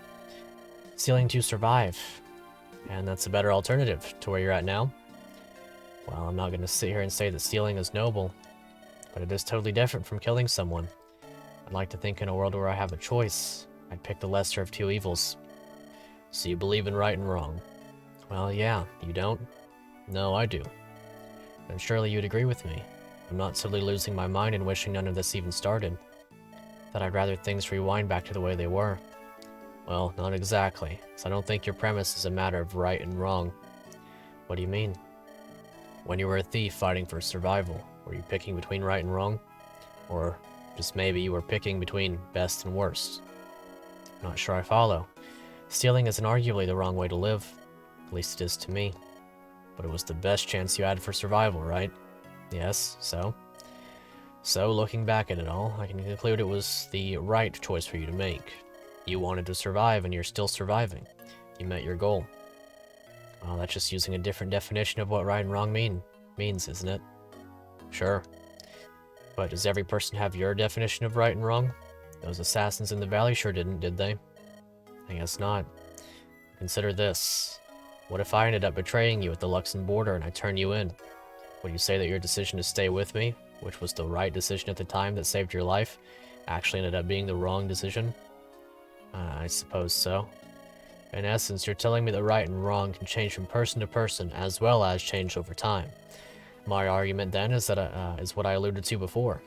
Stealing to survive. And that's a better alternative to where you're at now. Well, I'm not going to sit here and say that stealing is noble, but it is totally different from killing someone. I'd like to think in a world where I have a choice, I'd pick the lesser of two evils. So you believe in right and wrong? Well, yeah. You don't? No, I do. Then surely you'd agree with me. I'm not totally losing my mind and wishing none of this even started. That I'd rather things rewind back to the way they were. Well, not exactly, so I don't think your premise is a matter of right and wrong. What do you mean? When you were a thief fighting for survival, were you picking between right and wrong? Or just maybe you were picking between best and worst? Not sure I follow. Stealing isn't arguably the wrong way to live. At least it is to me. But it was the best chance you had for survival, right? Yes, so? So, looking back at it all, I can conclude it was the right choice for you to make. You wanted to survive, and you're still surviving. You met your goal. Well, that's just using a different definition of what right and wrong means, isn't it? Sure. But does every person have your definition of right and wrong? Those assassins in the valley sure didn't, did they? I guess not. Consider this. What if I ended up betraying you at the Luxon border and I turn you in? Would you say that your decision to stay with me, which was the right decision at the time that saved your life, actually ended up being the wrong decision? I suppose so. In essence, you're telling me that right and wrong can change from person to person, as well as change over time. My argument then is that is what I alluded to before.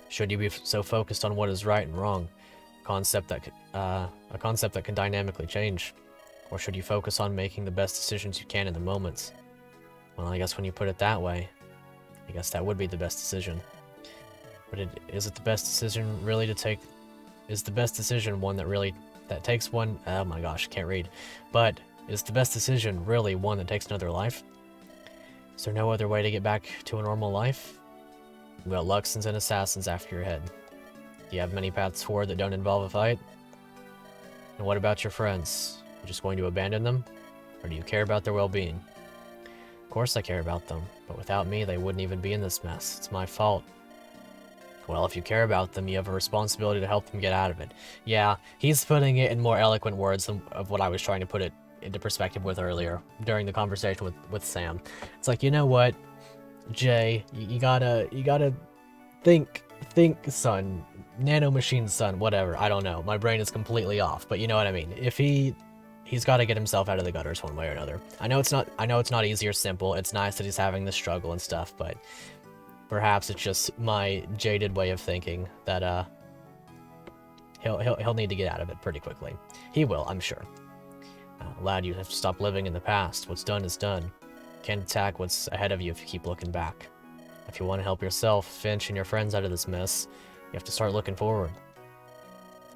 Should you be so focused on what is right and wrong, a concept that can dynamically change, or should you focus on making the best decisions you can in the moment? Well, I guess when you put it that way, I guess that would be the best decision. But is it the best decision really to take? Is the best decision one that takes one? Oh my gosh, I can't read. But is the best decision really one that takes another life? Is there no other way to get back to a normal life? You've got Luxons and assassins after your head. Do you have many paths forward that don't involve a fight? And what about your friends? You just going to abandon them? Or do you care about their well-being? Of course I care about them, but without me they wouldn't even be in this mess. It's my fault. Well, if you care about them, you have a responsibility to help them get out of it. Yeah, he's putting it in more eloquent words than of what I was trying to put it into perspective with earlier, during the conversation with Sam. It's like, you know what, Jay, you gotta think, son. Nanomachine, son, whatever, I don't know. My brain is completely off, but you know what I mean. If he's got to get himself out of the gutters one way or another. I know it's not easy or simple. It's nice that he's having this struggle and stuff, but perhaps it's just my jaded way of thinking that he'll need to get out of it pretty quickly. He will, I'm sure. Lad, you have to stop living in the past. What's done is done. Can't attack what's ahead of you if you keep looking back. If you want to help yourself, Finch, and your friends out of this mess, you have to start looking forward.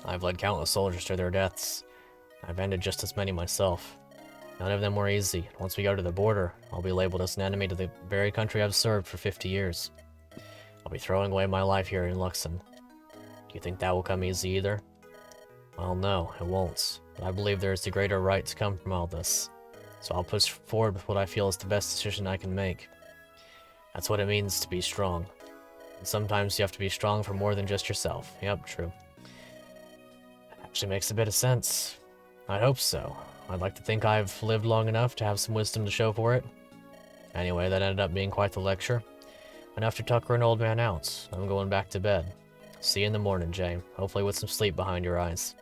I've led countless soldiers to their deaths. I've ended just as many myself. None of them were easy. Once we go to the border, I'll be labeled as an enemy to the very country I've served for 50 years. I'll be throwing away my life here in Luxon. Do you think that will come easy either? Well, no, it won't. But I believe there is a greater right to come from all this. So I'll push forward with what I feel is the best decision I can make. That's what it means to be strong. And sometimes you have to be strong for more than just yourself. Yep, true. That actually makes a bit of sense. I hope so. I'd like to think I've lived long enough to have some wisdom to show for it. Anyway, that ended up being quite the lecture. Enough to tucker an old man out. I'm going back to bed. See you in the morning, Jay. Hopefully with some sleep behind your eyes.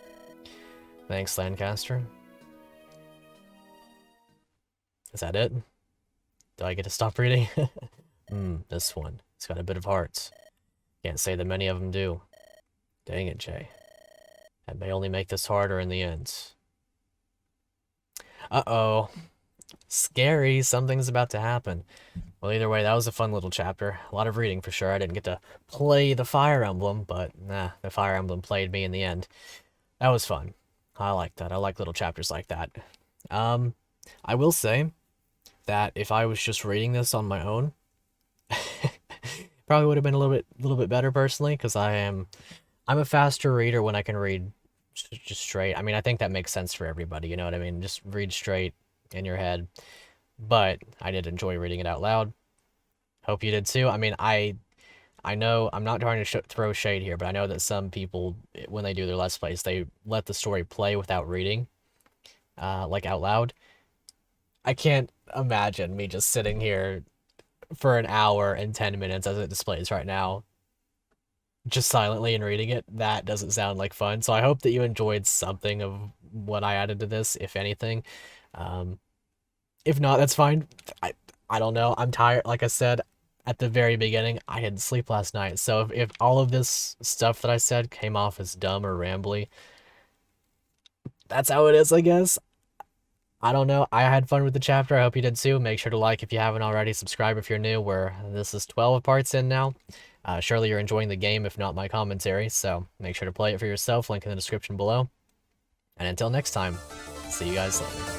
Thanks, Lancaster. Is that it? Do I get to stop reading? This one. It's got a bit of heart. Can't say that many of them do. Dang it, Jay. That may only make this harder in the end. Uh-oh. Scary. Something's about to happen. Well, either way, that was a fun little chapter. A lot of reading for sure. I didn't get to play the Fire Emblem, but nah, the Fire Emblem played me in the end. That was fun. I like that. I like little chapters like that. I will say that if I was just reading this on my own, probably would have been a little bit better personally, because I'm a faster reader when I can read just straight. I mean, I think that makes sense for everybody, you know what I mean? Just read straight in your head. But I did enjoy reading it out loud. Hope you did too. I mean, I know I'm not trying to throw shade here, but I know that some people, when they do their Let's Plays, they let the story play without reading, like out loud. I can't imagine me just sitting here for an hour and 10 minutes as it displays right now, just silently and reading it. That doesn't sound like fun. So I hope that you enjoyed something of what I added to this, if anything. If not, that's fine. I don't know. I'm tired. Like I said at the very beginning, I had sleep last night. So if all of this stuff that I said came off as dumb or rambly, that's how it is, I guess. I don't know. I had fun with the chapter. I hope you did too. Make sure to like if you haven't already. Subscribe if you're new. This is 12 parts in now. Surely you're enjoying the game, if not my commentary. So make sure to play it for yourself. Link in the description below. And until next time, see you guys later.